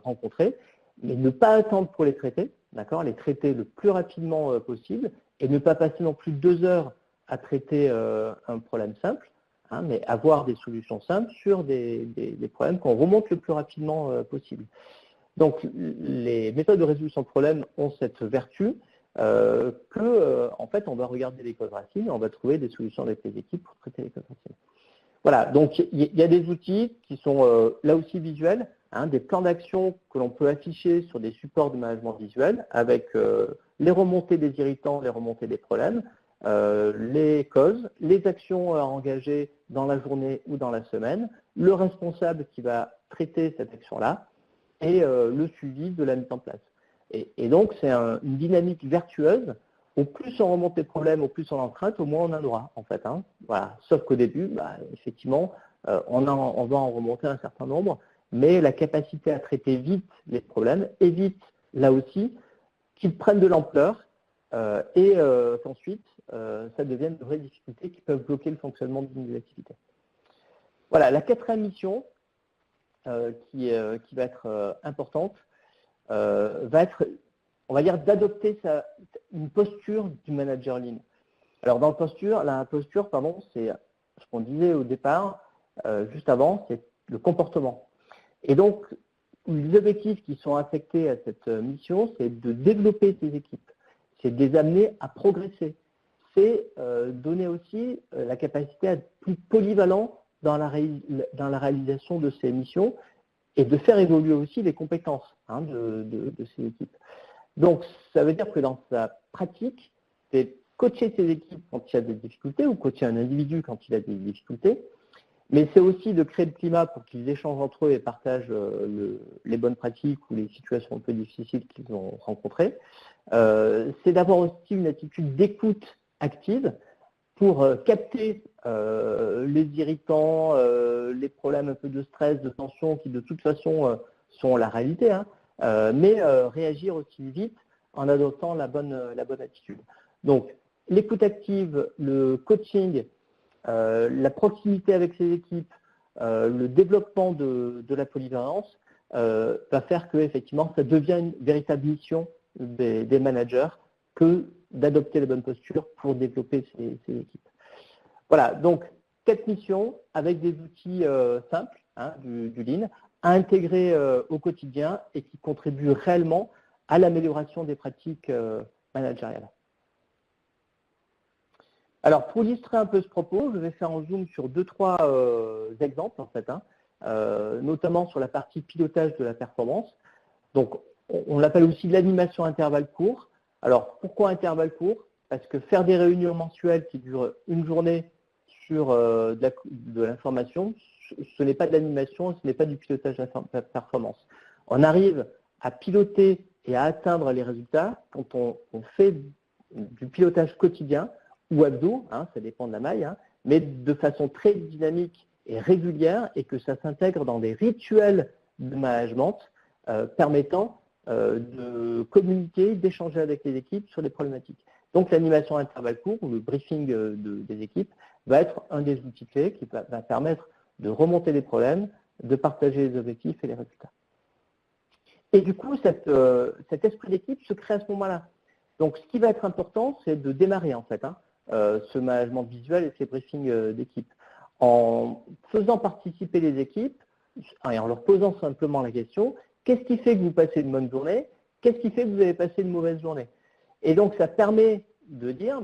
rencontrés, mais ne pas attendre pour les traiter, d'accord, les traiter le plus rapidement possible et ne pas passer non plus 2 heures à traiter un problème simple, hein, mais avoir des solutions simples sur des problèmes qu'on remonte le plus rapidement possible. Donc, les méthodes de résolution de problèmes ont cette vertu en fait, on va regarder les codes racines et on va trouver des solutions avec les équipes pour traiter les codes racines. Voilà, donc il y a des outils qui sont là aussi visuels, hein, des plans d'action que l'on peut afficher sur des supports de management visuel avec les remontées des irritants, les remontées des problèmes, les causes, les actions à engager dans la journée ou dans la semaine, le responsable qui va traiter cette action-là et le suivi de la mise en place. Et donc, c'est une dynamique vertueuse. Au plus on remonte les problèmes, au plus on en traite, au moins on en aura, en fait. Hein. Voilà. Sauf qu'au début, effectivement, on va en remonter un certain nombre, mais la capacité à traiter vite les problèmes évite, là aussi, qu'ils prennent de l'ampleur et qu'ensuite, ça devienne de vraies difficultés qui peuvent bloquer le fonctionnement d'une activité. Voilà, la quatrième mission, qui va être importante, va être, on va dire, d'adopter une posture du manager lean. Alors, dans la posture, c'est ce qu'on disait au départ, juste avant, c'est le comportement. Et donc, les objectifs qui sont affectés à cette mission, c'est de développer ces équipes, c'est de les amener à progresser, c'est donner aussi la capacité à être plus polyvalent dans la réalisation de ces missions et de faire évoluer aussi les compétences de ces équipes. Donc, ça veut dire que dans sa pratique, c'est coacher ses équipes quand il y a des difficultés ou coacher un individu quand il a des difficultés, mais c'est aussi de créer le climat pour qu'ils échangent entre eux et partagent les bonnes pratiques ou les situations un peu difficiles qu'ils ont rencontrées. C'est d'avoir aussi une attitude d'écoute active pour capter les irritants, les problèmes un peu de stress, de tension qui de toute façon sont la réalité, hein, mais réagir aussi vite en adoptant la bonne attitude. Donc, l'écoute active, le coaching, la proximité avec ses équipes, le développement de la polyvalence va faire que effectivement ça devient une véritable mission des managers que d'adopter les bonnes postures pour développer ces équipes. Voilà, donc 4 missions avec des outils simples, hein, du Lean à intégrer au quotidien et qui contribuent réellement à l'amélioration des pratiques managériales. Alors, pour illustrer un peu ce propos, je vais faire un zoom sur 2-3 exemples, en fait, hein, notamment sur la partie pilotage de la performance. Donc, on l'appelle aussi l'animation intervalle court. Alors, pourquoi intervalle court? Parce que faire des réunions mensuelles qui durent une journée sur de l'information, ce n'est pas de l'animation, ce n'est pas du pilotage de la performance. On arrive à piloter et à atteindre les résultats quand on fait du pilotage quotidien ou hebdo, hein, ça dépend de la maille, hein, mais de façon très dynamique et régulière et que ça s'intègre dans des rituels de management permettant de communiquer, d'échanger avec les équipes sur les problématiques. Donc l'animation à intervalle court ou le briefing des équipes va être un des outils clés qui va permettre de remonter les problèmes, de partager les objectifs et les résultats. Et du coup, cet esprit d'équipe se crée à ce moment-là. Donc ce qui va être important, c'est de démarrer en fait, hein, ce management visuel et ces briefings d'équipe. En faisant participer les équipes et en leur posant simplement la question, qu'est-ce qui fait que vous passez une bonne journée? Qu'est-ce qui fait que vous avez passé une mauvaise journée? Et donc, ça permet de dire,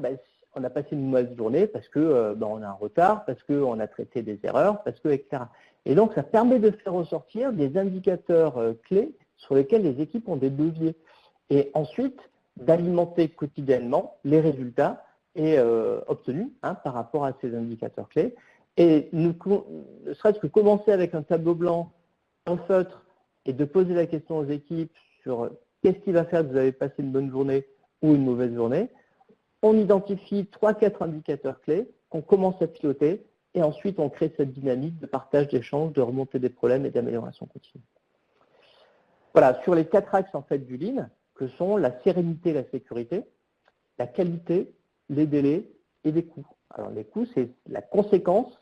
on a passé une mauvaise journée parce que on a un retard, parce qu'on a traité des erreurs, parce que, etc. Et donc, ça permet de faire ressortir des indicateurs clés sur lesquels les équipes ont des leviers. Et ensuite, d'alimenter quotidiennement les résultats obtenus par rapport à ces indicateurs clés. Et ne serait-ce que commencer avec un tableau blanc, un feutre, et de poser la question aux équipes sur qu'est-ce qui va faire que vous avez passé une bonne journée ou une mauvaise journée. On identifie 3-4 indicateurs clés qu'on commence à piloter et ensuite on crée cette dynamique de partage, d'échange, de remontée des problèmes et d'amélioration continue. Voilà, sur les 4 axes en fait du Lean, que sont la sérénité et la sécurité, la qualité, les délais et les coûts. Alors les coûts, c'est la conséquence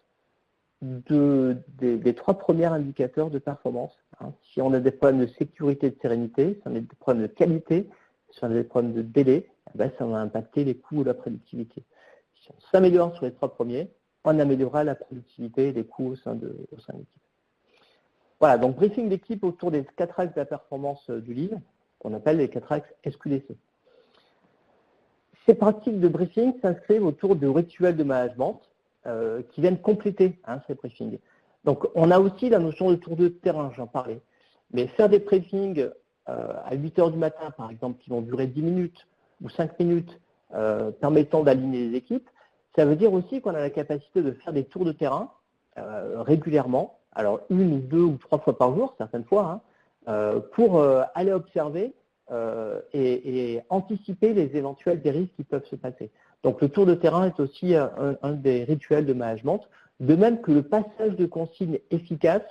des 3 premiers indicateurs de performance. Hein. Si on a des problèmes de sécurité et de sérénité, si on a des problèmes de qualité, si on a des problèmes de délai, ça va impacter les coûts ou la productivité. Si on s'améliore sur les 3 premiers, on améliorera la productivité et les coûts au sein de l'équipe. Voilà, donc briefing d'équipe autour des 4 axes de la performance du Lean, qu'on appelle les 4 axes SQDC. Ces pratiques de briefing s'inscrivent autour de rituels de management qui viennent compléter ces briefings. Donc, on a aussi la notion de tour de terrain, j'en parlais. Mais faire des briefings à 8 heures du matin, par exemple, qui vont durer 10 minutes ou 5 minutes, permettant d'aligner les équipes, ça veut dire aussi qu'on a la capacité de faire des tours de terrain régulièrement, alors 1 ou 2 ou 3 fois par jour, certaines fois, pour aller observer et anticiper les éventuels risques qui peuvent se passer. Donc le tour de terrain est aussi un des rituels de management, de même que le passage de consignes efficaces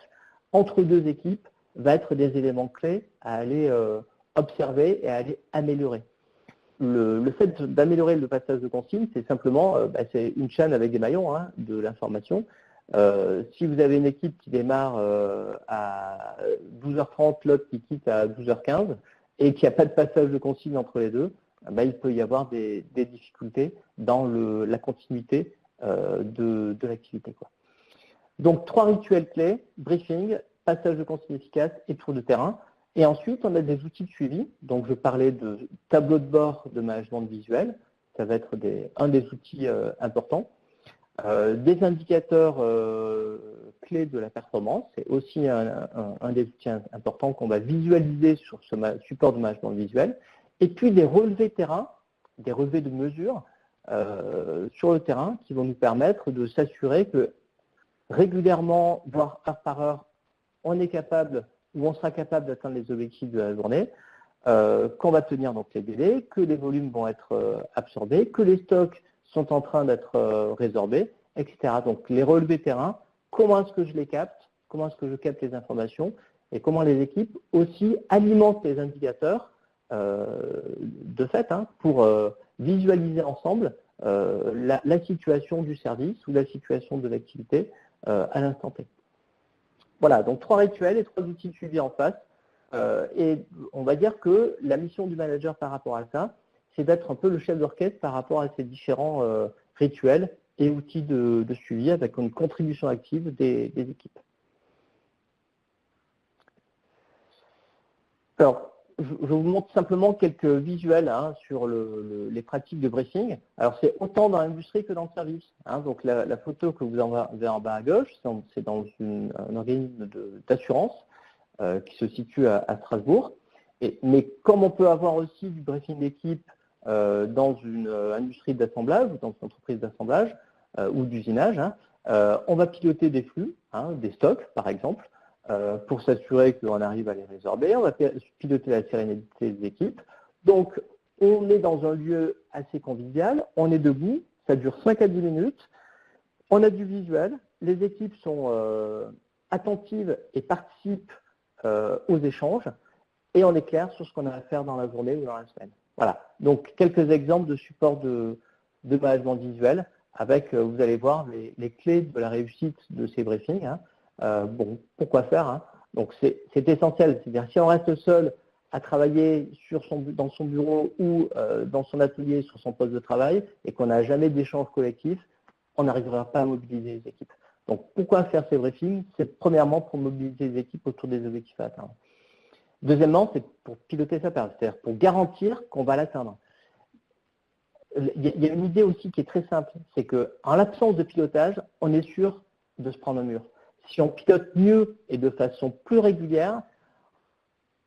entre 2 équipes va être des éléments clés à aller observer et à aller améliorer. Le fait d'améliorer le passage de consignes, c'est simplement c'est une chaîne avec des maillons de l'information. Si vous avez une équipe qui démarre à 12h30, l'autre qui quitte à 12h15, et qu'il n'y a pas de passage de consigne entre les deux, il peut y avoir des difficultés dans la continuité de l'activité. Donc 3 rituels clés, briefing, passage de consigne efficace et tour de terrain. Et ensuite, on a des outils de suivi. Donc je parlais de tableau de bord de management visuel, ça va être un des outils importants. Des indicateurs clés de la performance, c'est aussi un des outils importants qu'on va visualiser sur ce support de management visuel. Et puis des relevés terrain, des relevés de mesure sur le terrain qui vont nous permettre de s'assurer que régulièrement, voire heure par heure, on est capable ou on sera capable d'atteindre les objectifs de la journée, qu'on va tenir donc les délais, que les volumes vont être absorbés, que les stocks sont en train d'être résorbés, etc. Donc les relevés terrain, comment est-ce que je les capte, comment est-ce que je capte les informations et comment les équipes aussi alimentent les indicateurs de fait pour visualiser ensemble la situation du service ou la situation de l'activité à l'instant T. Voilà, donc 3 rituels et 3 outils de suivi en face. Et on va dire que la mission du manager par rapport à ça, c'est d'être un peu le chef d'orchestre par rapport à ces différents rituels et outils de suivi avec une contribution active des équipes. Alors, je vous montre simplement quelques visuels sur les pratiques de briefing. Alors, c'est autant dans l'industrie que dans le service. Donc, la photo que vous avez en bas à gauche, c'est dans un organisme d'assurance qui se situe à Strasbourg. Mais comme on peut avoir aussi du briefing d'équipe dans une industrie d'assemblage, ou dans une entreprise d'assemblage ou d'usinage, on va piloter des flux, des stocks par exemple, pour s'assurer qu'on arrive à les résorber. On va piloter la sérénité des équipes. Donc, on est dans un lieu assez convivial, on est debout, ça dure 5 à 10 minutes, on a du visuel, les équipes sont attentives et participent aux échanges, et on est clair sur ce qu'on a à faire dans la journée ou dans la semaine. Voilà, donc quelques exemples de support de management visuel avec, vous allez voir, les clés de la réussite de ces briefings. Bon, pourquoi faire Donc c'est essentiel, c'est-à-dire si on reste seul à travailler dans son bureau ou dans son atelier, sur son poste de travail, et qu'on n'a jamais d'échange collectif, on n'arrivera pas à mobiliser les équipes. Donc pourquoi faire ces briefings? C'est premièrement pour mobiliser les équipes autour des objectifs à atteindre. Deuxièmement, c'est pour piloter sa perte, c'est-à-dire pour garantir qu'on va l'atteindre. Il y a une idée aussi qui est très simple, c'est qu'en l'absence de pilotage, on est sûr de se prendre un mur. Si on pilote mieux et de façon plus régulière,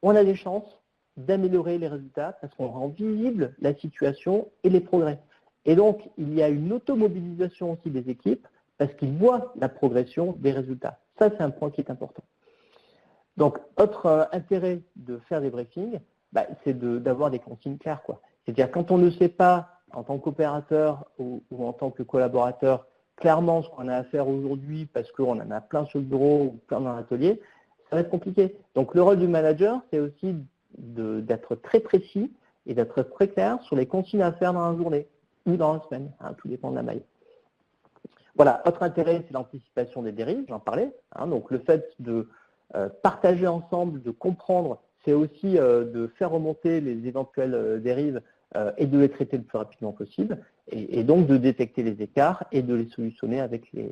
on a des chances d'améliorer les résultats parce qu'on rend visible la situation et les progrès. Et donc, il y a une automobilisation aussi des équipes parce qu'ils voient la progression des résultats. Ça, c'est un point qui est important. Donc, autre intérêt de faire des briefings, c'est d'avoir des consignes claires. C'est-à-dire, quand on ne sait pas, en tant qu'opérateur ou en tant que collaborateur, clairement ce qu'on a à faire aujourd'hui parce qu'on en a plein sur le bureau ou plein dans l'atelier, ça va être compliqué. Donc, le rôle du manager, c'est aussi d'être très précis et d'être très clair sur les consignes à faire dans la journée ou dans la semaine. Tout dépend de la maille. Voilà, autre intérêt, c'est l'anticipation des dérives, j'en parlais. Donc, le fait de partager ensemble, de comprendre, c'est aussi de faire remonter les éventuelles dérives et de les traiter le plus rapidement possible, et donc de détecter les écarts et de les solutionner avec les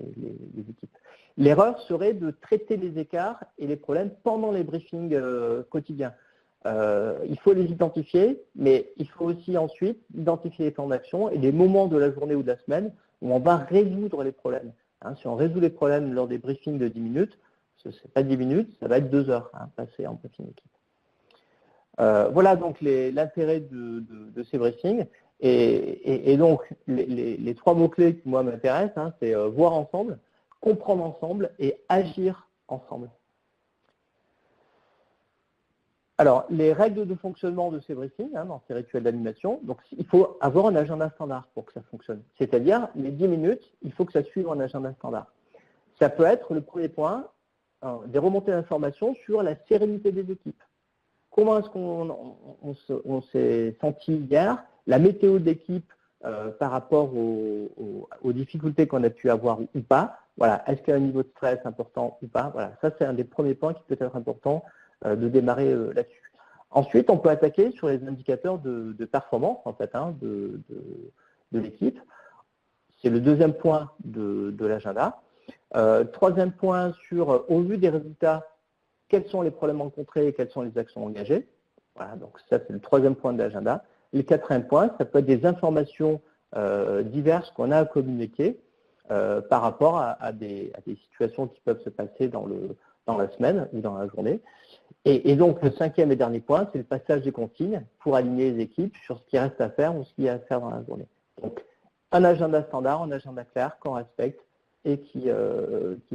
équipes. L'erreur serait de traiter les écarts et les problèmes pendant les briefings quotidiens. Il faut les identifier, mais il faut aussi ensuite identifier les plans d'action et les moments de la journée ou de la semaine où on va résoudre les problèmes. Si on résout les problèmes lors des briefings de 10 minutes, ce n'est pas 10 minutes, ça va être 2 heures passées en briefing équipe. Voilà donc l'intérêt de ces briefings. Et donc, les 3 mots-clés qui, moi, m'intéressent, c'est voir ensemble, comprendre ensemble et agir ensemble. Alors, les règles de fonctionnement de ces briefings, dans ces rituels d'animation, donc il faut avoir un agenda standard pour que ça fonctionne. C'est-à-dire, les 10 minutes, il faut que ça suive un agenda standard. Ça peut être, le premier point, des remontées d'informations sur la sérénité des équipes. Comment est-ce qu'on s'est senti hier, la météo d'équipe par rapport aux difficultés qu'on a pu avoir ou pas. Voilà, est-ce qu'il y a un niveau de stress important ou pas. Voilà, ça c'est un des premiers points qui peut être important de démarrer là-dessus. Ensuite, on peut attaquer sur les indicateurs de performance en fait, de l'équipe. C'est le deuxième point de l'agenda. Troisième point sur, au vu des résultats, quels sont les problèmes rencontrés et quelles sont les actions engagées. Voilà, donc ça c'est le troisième point de l'agenda. Le quatrième point, ça peut être des informations diverses qu'on a à communiquer par rapport à des situations qui peuvent se passer dans la semaine ou dans la journée. Et donc le cinquième et dernier point, c'est le passage des consignes pour aligner les équipes sur ce qui reste à faire ou ce qu'il y a à faire dans la journée. Donc un agenda standard, un agenda clair qu'on respecte et qui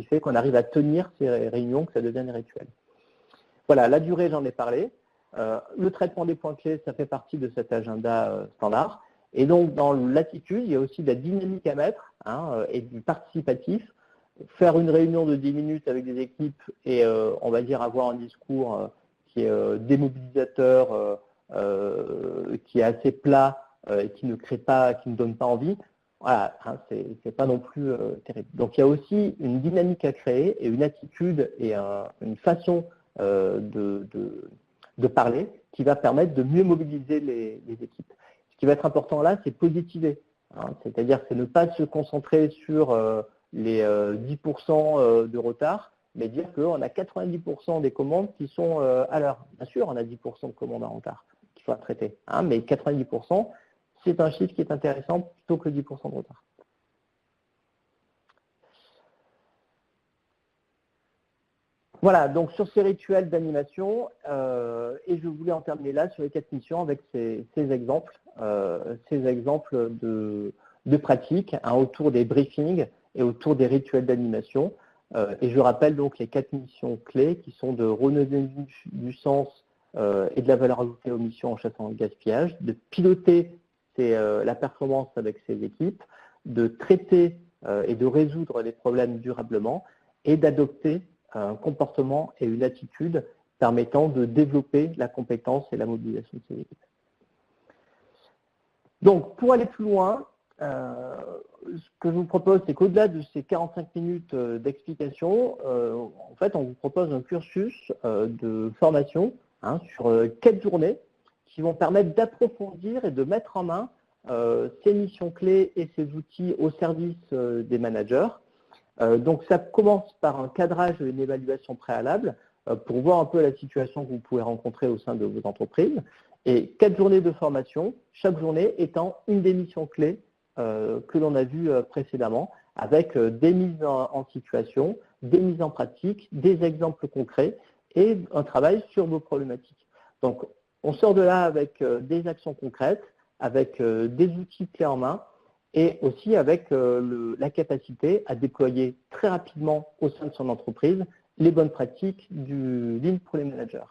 fait qu'on arrive à tenir ces réunions, que ça devienne rituel. Voilà, la durée, j'en ai parlé. Le traitement des points clés, ça fait partie de cet agenda standard. Et donc, dans l'attitude, il y a aussi de la dynamique à mettre et du participatif. Faire une réunion de 10 minutes avec des équipes et, on va dire, avoir un discours qui est démobilisateur, qui est assez plat et qui ne crée pas, qui ne donne pas envie, voilà, c'est pas non plus terrible. Donc, il y a aussi une dynamique à créer et une attitude et une façon de parler qui va permettre de mieux mobiliser les équipes. Ce qui va être important là, c'est positiver. C'est-à-dire c'est ne pas se concentrer sur les 10% de retard, mais dire qu'on a 90% des commandes qui sont à l'heure. Bien sûr, on a 10% de commandes en retard qu'il faut traiter, hein, mais 90%, c'est un chiffre qui est intéressant plutôt que 10% de retard. Voilà, donc sur ces rituels d'animation, et je voulais en terminer là sur les 4 missions avec ces exemples de pratiques, hein, autour des briefings et autour des rituels d'animation. Et je rappelle donc les 4 missions clés qui sont de redonner du sens et de la valeur ajoutée aux missions en chassant le gaspillage, de piloter la performance avec ses équipes, de traiter et de résoudre les problèmes durablement et d'adopter un comportement et une attitude permettant de développer la compétence et la mobilisation de ses équipes. Donc, pour aller plus loin, ce que je vous propose, c'est qu'au-delà de ces 45 minutes d'explication, en fait, on vous propose un cursus de formation, hein, sur 4 journées qui vont permettre d'approfondir et de mettre en main ces missions clés et ces outils au service des managers. Donc ça commence par un cadrage et une évaluation préalable pour voir un peu la situation que vous pouvez rencontrer au sein de vos entreprises. Et 4 journées de formation, chaque journée étant une des missions clés que l'on a vues précédemment, avec des mises en situation, des mises en pratique, des exemples concrets et un travail sur vos problématiques. Donc on sort de là avec des actions concrètes, avec des outils clés en main, et aussi avec la capacité à déployer très rapidement au sein de son entreprise les bonnes pratiques du Lean pour les managers.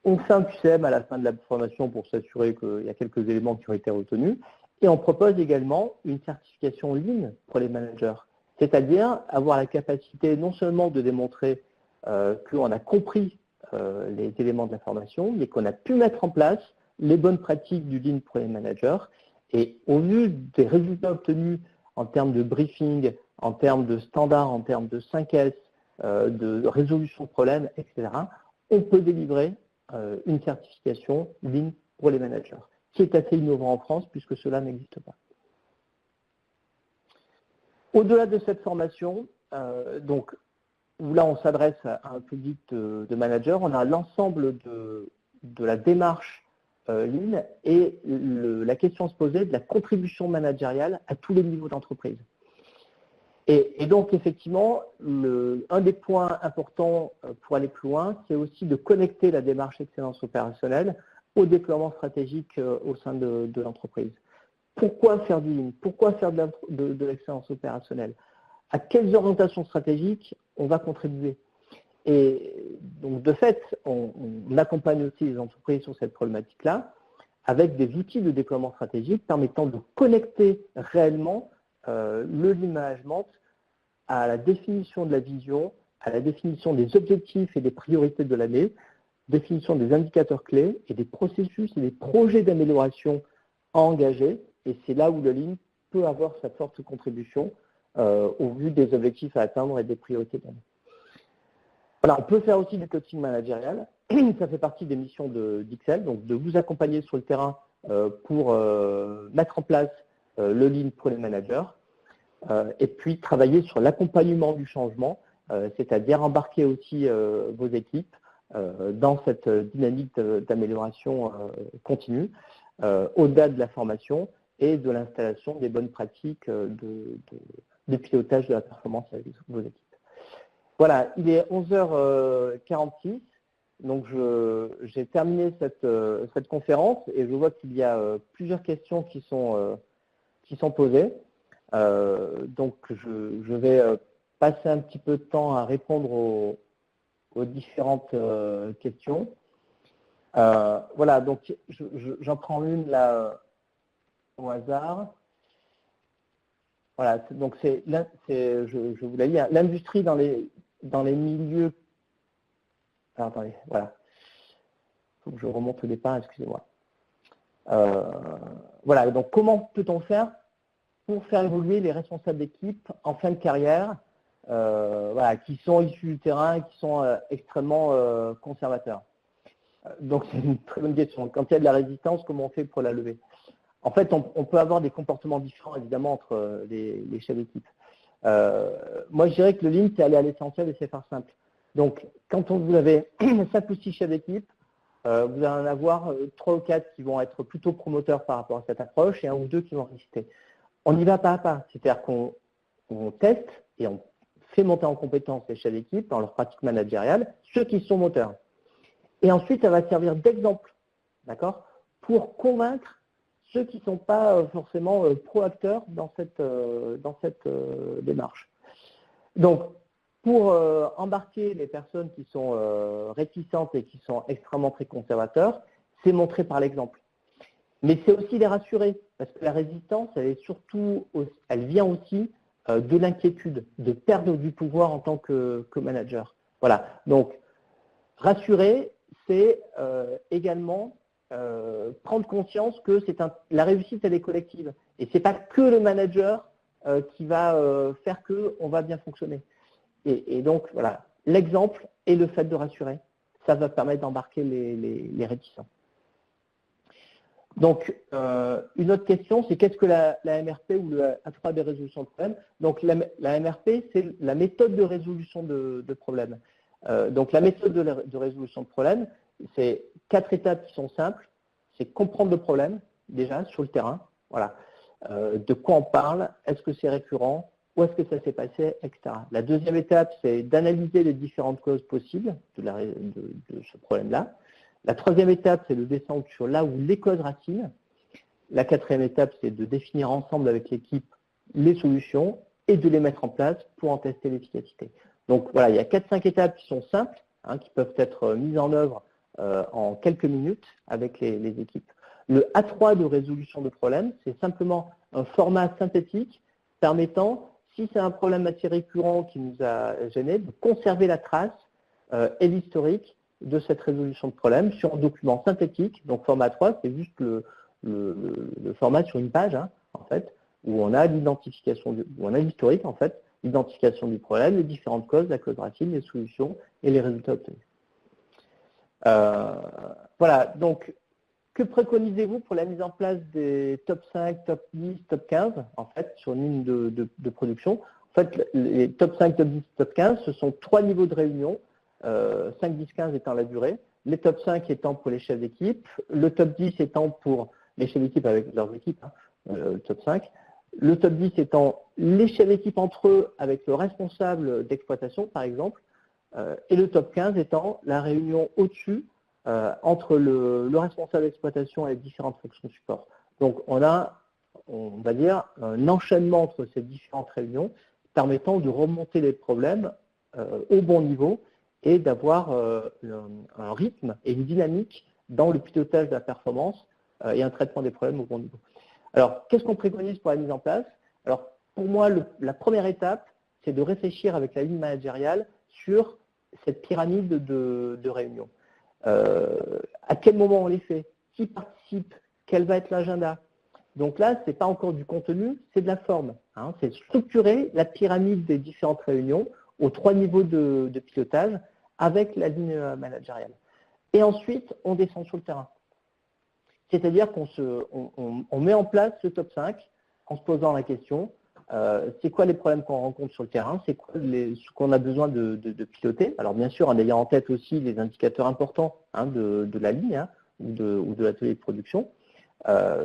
On fait un QCM à la fin de la formation pour s'assurer qu'il y a quelques éléments qui ont été retenus, et on propose également une certification Lean pour les managers, c'est-à-dire avoir la capacité non seulement de démontrer qu'on a compris les éléments de la formation, mais qu'on a pu mettre en place les bonnes pratiques du Lean pour les managers. Et au vu des résultats obtenus en termes de briefing, en termes de standards, en termes de 5S, de résolution de problèmes, etc., on peut délivrer une certification Lean pour les managers, qui est assez innovant en France puisque cela n'existe pas. Au-delà de cette formation, donc où là on s'adresse à un public de managers, on a l'ensemble de la démarche Lean et la question se posait de la contribution managériale à tous les niveaux d'entreprise. Et donc effectivement, un des points importants pour aller plus loin, c'est aussi de connecter la démarche excellence opérationnelle au déploiement stratégique au sein de l'entreprise. Pourquoi faire du Lean? Pourquoi faire de l'excellence opérationnelle? À quelles orientations stratégiques on va contribuer? Et donc, de fait, on accompagne aussi les entreprises sur cette problématique-là avec des outils de déploiement stratégique permettant de connecter réellement le Lean Management à la définition de la vision, à la définition des objectifs et des priorités de l'année, définition des indicateurs clés et des processus et des projets d'amélioration à engager. Et c'est là où le Lean peut avoir sa forte contribution au vu des objectifs à atteindre et des priorités de l'année. Voilà, on peut faire aussi du coaching managérial. Ça fait partie des missions d'Ixelles, donc de vous accompagner sur le terrain pour mettre en place le Lean pour les managers et puis travailler sur l'accompagnement du changement, c'est-à-dire embarquer aussi vos équipes dans cette dynamique d'amélioration continue, au-delà de la formation et de l'installation des bonnes pratiques de pilotage de la performance avec vos équipes. Voilà, il est 11h46, donc j'ai terminé cette conférence et je vois qu'il y a plusieurs questions qui sont posées. Donc je vais passer un petit peu de temps à répondre aux différentes questions. Voilà, donc j'en prends une là au hasard. Voilà, donc je vous l'ai dit, l'industrie dans les milieux. Alors, attendez, voilà. Il faut que je remonte au départ, excusez-moi. Voilà, donc comment peut-on faire pour faire évoluer les responsables d'équipe en fin de carrière, voilà, qui sont issus du terrain et qui sont extrêmement conservateurs? Donc c'est une très bonne question. Quand il y a de la résistance, comment on fait pour la lever? En fait, on peut avoir des comportements différents, évidemment, entre les chefs d'équipe. Moi, je dirais que le Lean, c'est aller à l'essentiel et c'est faire simple. Donc, quand vous avez 5 ou 6 chefs d'équipe, vous allez en avoir 3 ou 4 qui vont être plutôt promoteurs par rapport à cette approche et 1 ou 2 qui vont résister. On y va pas à pas, c'est-à-dire qu'on teste et on fait monter en compétence les chefs d'équipe dans leur pratique managériale, ceux qui sont moteurs. Et ensuite, ça va servir d'exemple, d'accord, pour convaincre ceux qui ne sont pas forcément pro-acteurs dans cette démarche. Donc, pour embarquer les personnes qui sont réticentes et qui sont extrêmement très conservateurs, c'est montrer par l'exemple. Mais c'est aussi les rassurer, parce que la résistance, elle vient aussi de l'inquiétude, de perdre du pouvoir en tant que manager. Voilà, donc rassurer, c'est également prendre conscience que la réussite, elle est collective. Et ce n'est pas que le manager qui va faire qu'on va bien fonctionner. Et donc, voilà, l'exemple et le fait de rassurer, ça va permettre d'embarquer les réticents. Donc, une autre question, c'est qu'est-ce que la MRP ou le A3 des résolutions de problèmes? Donc, la MRP, c'est la méthode de résolution de problèmes. Donc, la méthode de résolution de problèmes, c'est 4 étapes qui sont simples. C'est comprendre le problème, déjà, sur le terrain. Voilà. De quoi on parle? Est-ce que c'est récurrent? Où est-ce que ça s'est passé, etc. La deuxième étape, c'est d'analyser les différentes causes possibles de ce problème-là. La troisième étape, c'est de descendre sur là où les causes racines. La quatrième étape, c'est de définir ensemble avec l'équipe les solutions et de les mettre en place pour en tester l'efficacité. Donc voilà, il y a 4-5 étapes qui sont simples, qui peuvent être mises en œuvre en quelques minutes avec les équipes. Le A3 de résolution de problème, c'est simplement un format synthétique permettant, si c'est un problème assez récurrent qui nous a gêné, de conserver la trace et l'historique de cette résolution de problème sur un document synthétique. Donc format 3, c'est juste le format sur une page, en fait, où on a l'identification, où on a l'historique, en fait, l'identification du problème, les différentes causes, la cause racine, les solutions et les résultats obtenus. Voilà, donc que préconisez-vous pour la mise en place des top 5, top 10, top 15, en fait, sur une ligne de production? En fait, les top 5, top 10, top 15, ce sont 3 niveaux de réunion, 5, 10, 15 étant la durée, les top 5 étant pour les chefs d'équipe, le top 10 étant pour les chefs d'équipe avec leurs équipes, le top 5, le top 10 étant les chefs d'équipe entre eux avec le responsable d'exploitation, par exemple, et le top 15 étant la réunion au-dessus entre le responsable d'exploitation et les différentes fonctions de support. Donc on va dire, un enchaînement entre ces différentes réunions permettant de remonter les problèmes au bon niveau et d'avoir un rythme et une dynamique dans le pilotage de la performance et un traitement des problèmes au bon niveau. Alors, qu'est-ce qu'on préconise pour la mise en place? Alors, pour moi, la première étape, c'est de réfléchir avec la ligne managériale sur cette pyramide de réunions. À quel moment on les fait? Qui participe? Quel va être l'agenda? Donc là, ce n'est pas encore du contenu, c'est de la forme. C'est structurer la pyramide des différentes réunions aux 3 niveaux de pilotage avec la ligne managériale. Et ensuite, on descend sur le terrain. C'est-à-dire qu'on met en place ce top 5 en se posant la question, c'est quoi les problèmes qu'on rencontre sur le terrain, c'est quoi ce qu'on a besoin de piloter. Alors bien sûr, en ayant en tête aussi les indicateurs importants de la ligne ou de l'atelier de production,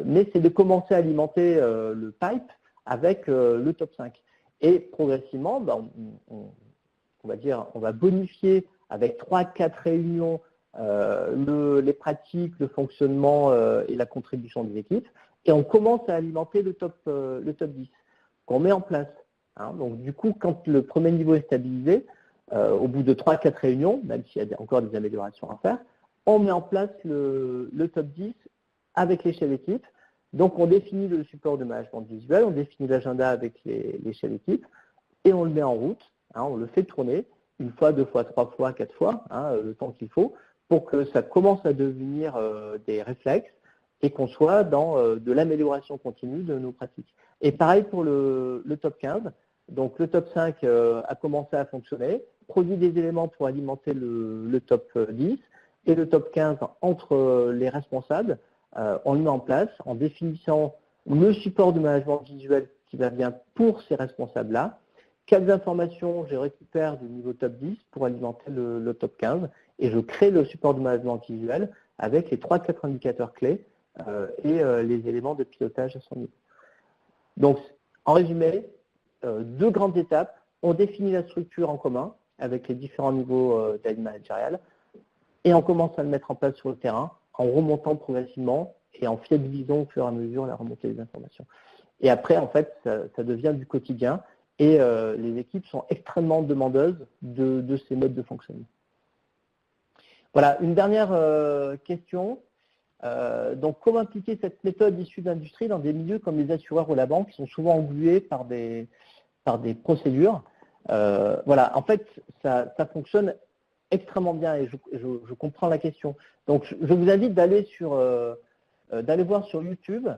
mais c'est de commencer à alimenter le pipe avec le top 5. Et progressivement, on va bonifier avec 3-4 réunions les pratiques, le fonctionnement et la contribution des équipes, et on commence à alimenter le top 10 qu'on met en place. Donc du coup, quand le premier niveau est stabilisé, au bout de 3-4 réunions, même s'il y a encore des améliorations à faire, on met en place le top 10 avec les chefs d'équipe. Donc on définit le support de management visuel, on définit l'agenda avec les chefs d'équipe, et on le met en route, on le fait tourner, 1 fois, 2 fois, 3 fois, 4 fois, le temps qu'il faut, pour que ça commence à devenir des réflexes et qu'on soit dans de l'amélioration continue de nos pratiques. Et pareil pour le top 15. Donc le top 5 a commencé à fonctionner, produit des éléments pour alimenter le top 10 et le top 15 entre les responsables, on le met en place en définissant le support de management visuel qui va bien pour ces responsables-là quelles informations je récupère du niveau top 10 pour alimenter le top 15 et je crée le support de management visuel avec les 3-4 indicateurs clés et les éléments de pilotage à son niveau. Donc, en résumé, 2 grandes étapes. On définit la structure en commun avec les différents niveaux d'aide managériale et on commence à le mettre en place sur le terrain en remontant progressivement et en fiabilisant au fur et à mesure la remontée des informations. Et après, en fait, ça devient du quotidien et les équipes sont extrêmement demandeuses de ces modes de fonctionnement. Voilà, une dernière question. Donc, comment appliquer cette méthode issue de l'industrie dans des milieux comme les assureurs ou la banque qui sont souvent englués par des procédures? Voilà, en fait, ça fonctionne extrêmement bien et je comprends la question. Donc, je vous invite d'aller voir sur YouTube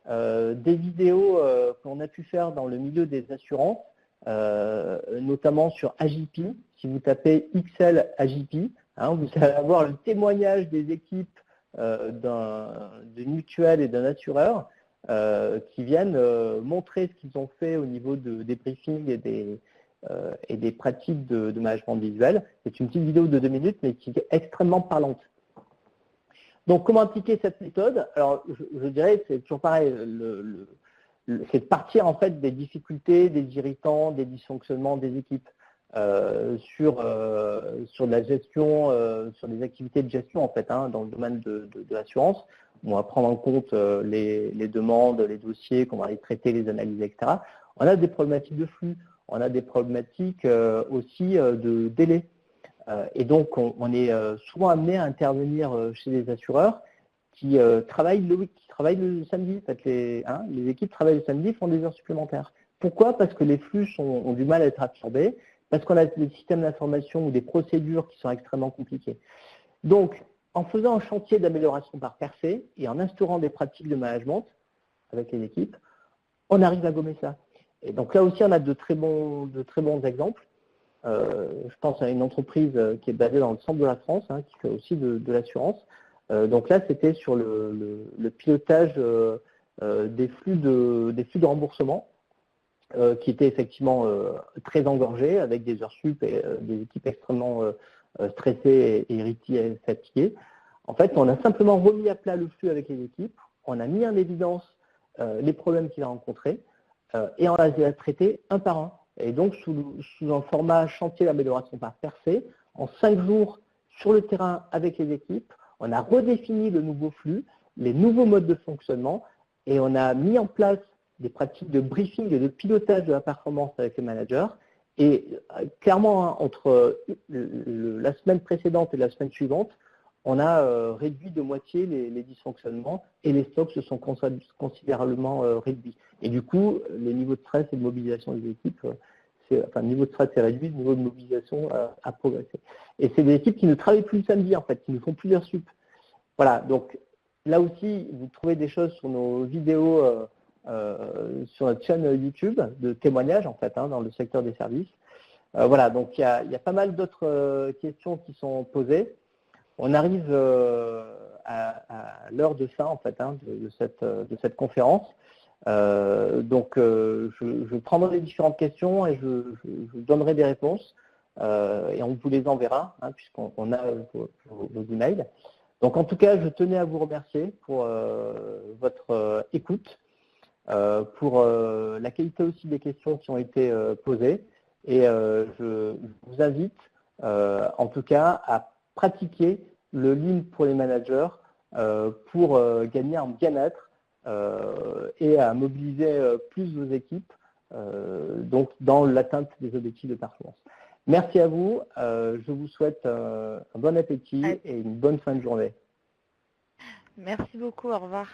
des vidéos qu'on a pu faire dans le milieu des assurances, notamment sur AJP. Si vous tapez XL AJP, vous allez avoir le témoignage des équipes d'une mutuelle et d'un assureur qui viennent montrer ce qu'ils ont fait au niveau des briefings et des pratiques de management visuel. C'est une petite vidéo de 2 minutes, mais qui est extrêmement parlante. Donc, comment appliquer cette méthode? Alors, je dirais, c'est toujours pareil, c'est de partir en fait des difficultés, des irritants, des dysfonctionnements des équipes sur de la gestion, sur des activités de gestion en fait, dans le domaine de l'assurance. On va prendre en compte les demandes, les dossiers, qu'on va les traiter, les analyser, etc. On a des problématiques de flux, on a des problématiques aussi de délai. Et donc, on est souvent amené à intervenir chez les assureurs qui travaillent le samedi. En fait, les équipes travaillent le samedi, font des heures supplémentaires. Pourquoi? Parce que les flux ont du mal à être absorbés, parce qu'on a des systèmes d'information ou des procédures qui sont extrêmement compliquées. Donc, en faisant un chantier d'amélioration par percée et en instaurant des pratiques de management avec les équipes, on arrive à gommer ça. Et donc là aussi, on a de très bons exemples. Je pense à une entreprise qui est basée dans le centre de la France, qui fait aussi de l'assurance. Donc là, c'était sur le pilotage des flux de remboursement, qui était effectivement très engorgé, avec des heures sup et des équipes extrêmement stressées et irritées et fatiguées. En fait, on a simplement remis à plat le flux avec les équipes, on a mis en évidence les problèmes qu'il a rencontrés, et on les a traités un par un. Et donc, sous un format chantier d'amélioration par percée, en 5 jours sur le terrain avec les équipes, on a redéfini le nouveau flux, les nouveaux modes de fonctionnement, et on a mis en place des pratiques de briefing et de pilotage de la performance avec les managers. Et clairement, entre la semaine précédente et la semaine suivante, on a réduit de moitié les dysfonctionnements et les stocks se sont considérablement réduits. Et du coup, les niveaux de stress et de mobilisation des équipes, le niveau de stress est réduit, le niveau de mobilisation a progressé. Et c'est des équipes qui ne travaillent plus le samedi, en fait, qui ne font plus d'heures sup. Voilà, donc là aussi, vous trouvez des choses sur nos vidéos, sur notre chaîne YouTube, de témoignages, en fait, dans le secteur des services. Voilà, donc il y a pas mal d'autres questions qui sont posées. On arrive à l'heure de fin, en fait, de cette conférence. Donc, je prendrai les différentes questions et je donnerai des réponses et on vous les enverra, puisqu'on a vos emails. Donc, en tout cas, je tenais à vous remercier pour votre écoute, pour la qualité aussi des questions qui ont été posées. Et je vous invite, en tout cas, à pratiquer le Lean pour les managers pour gagner en bien-être et à mobiliser plus vos équipes donc dans l'atteinte des objectifs de performance. Merci à vous, je vous souhaite un bon appétit et une bonne fin de journée. Merci beaucoup, au revoir.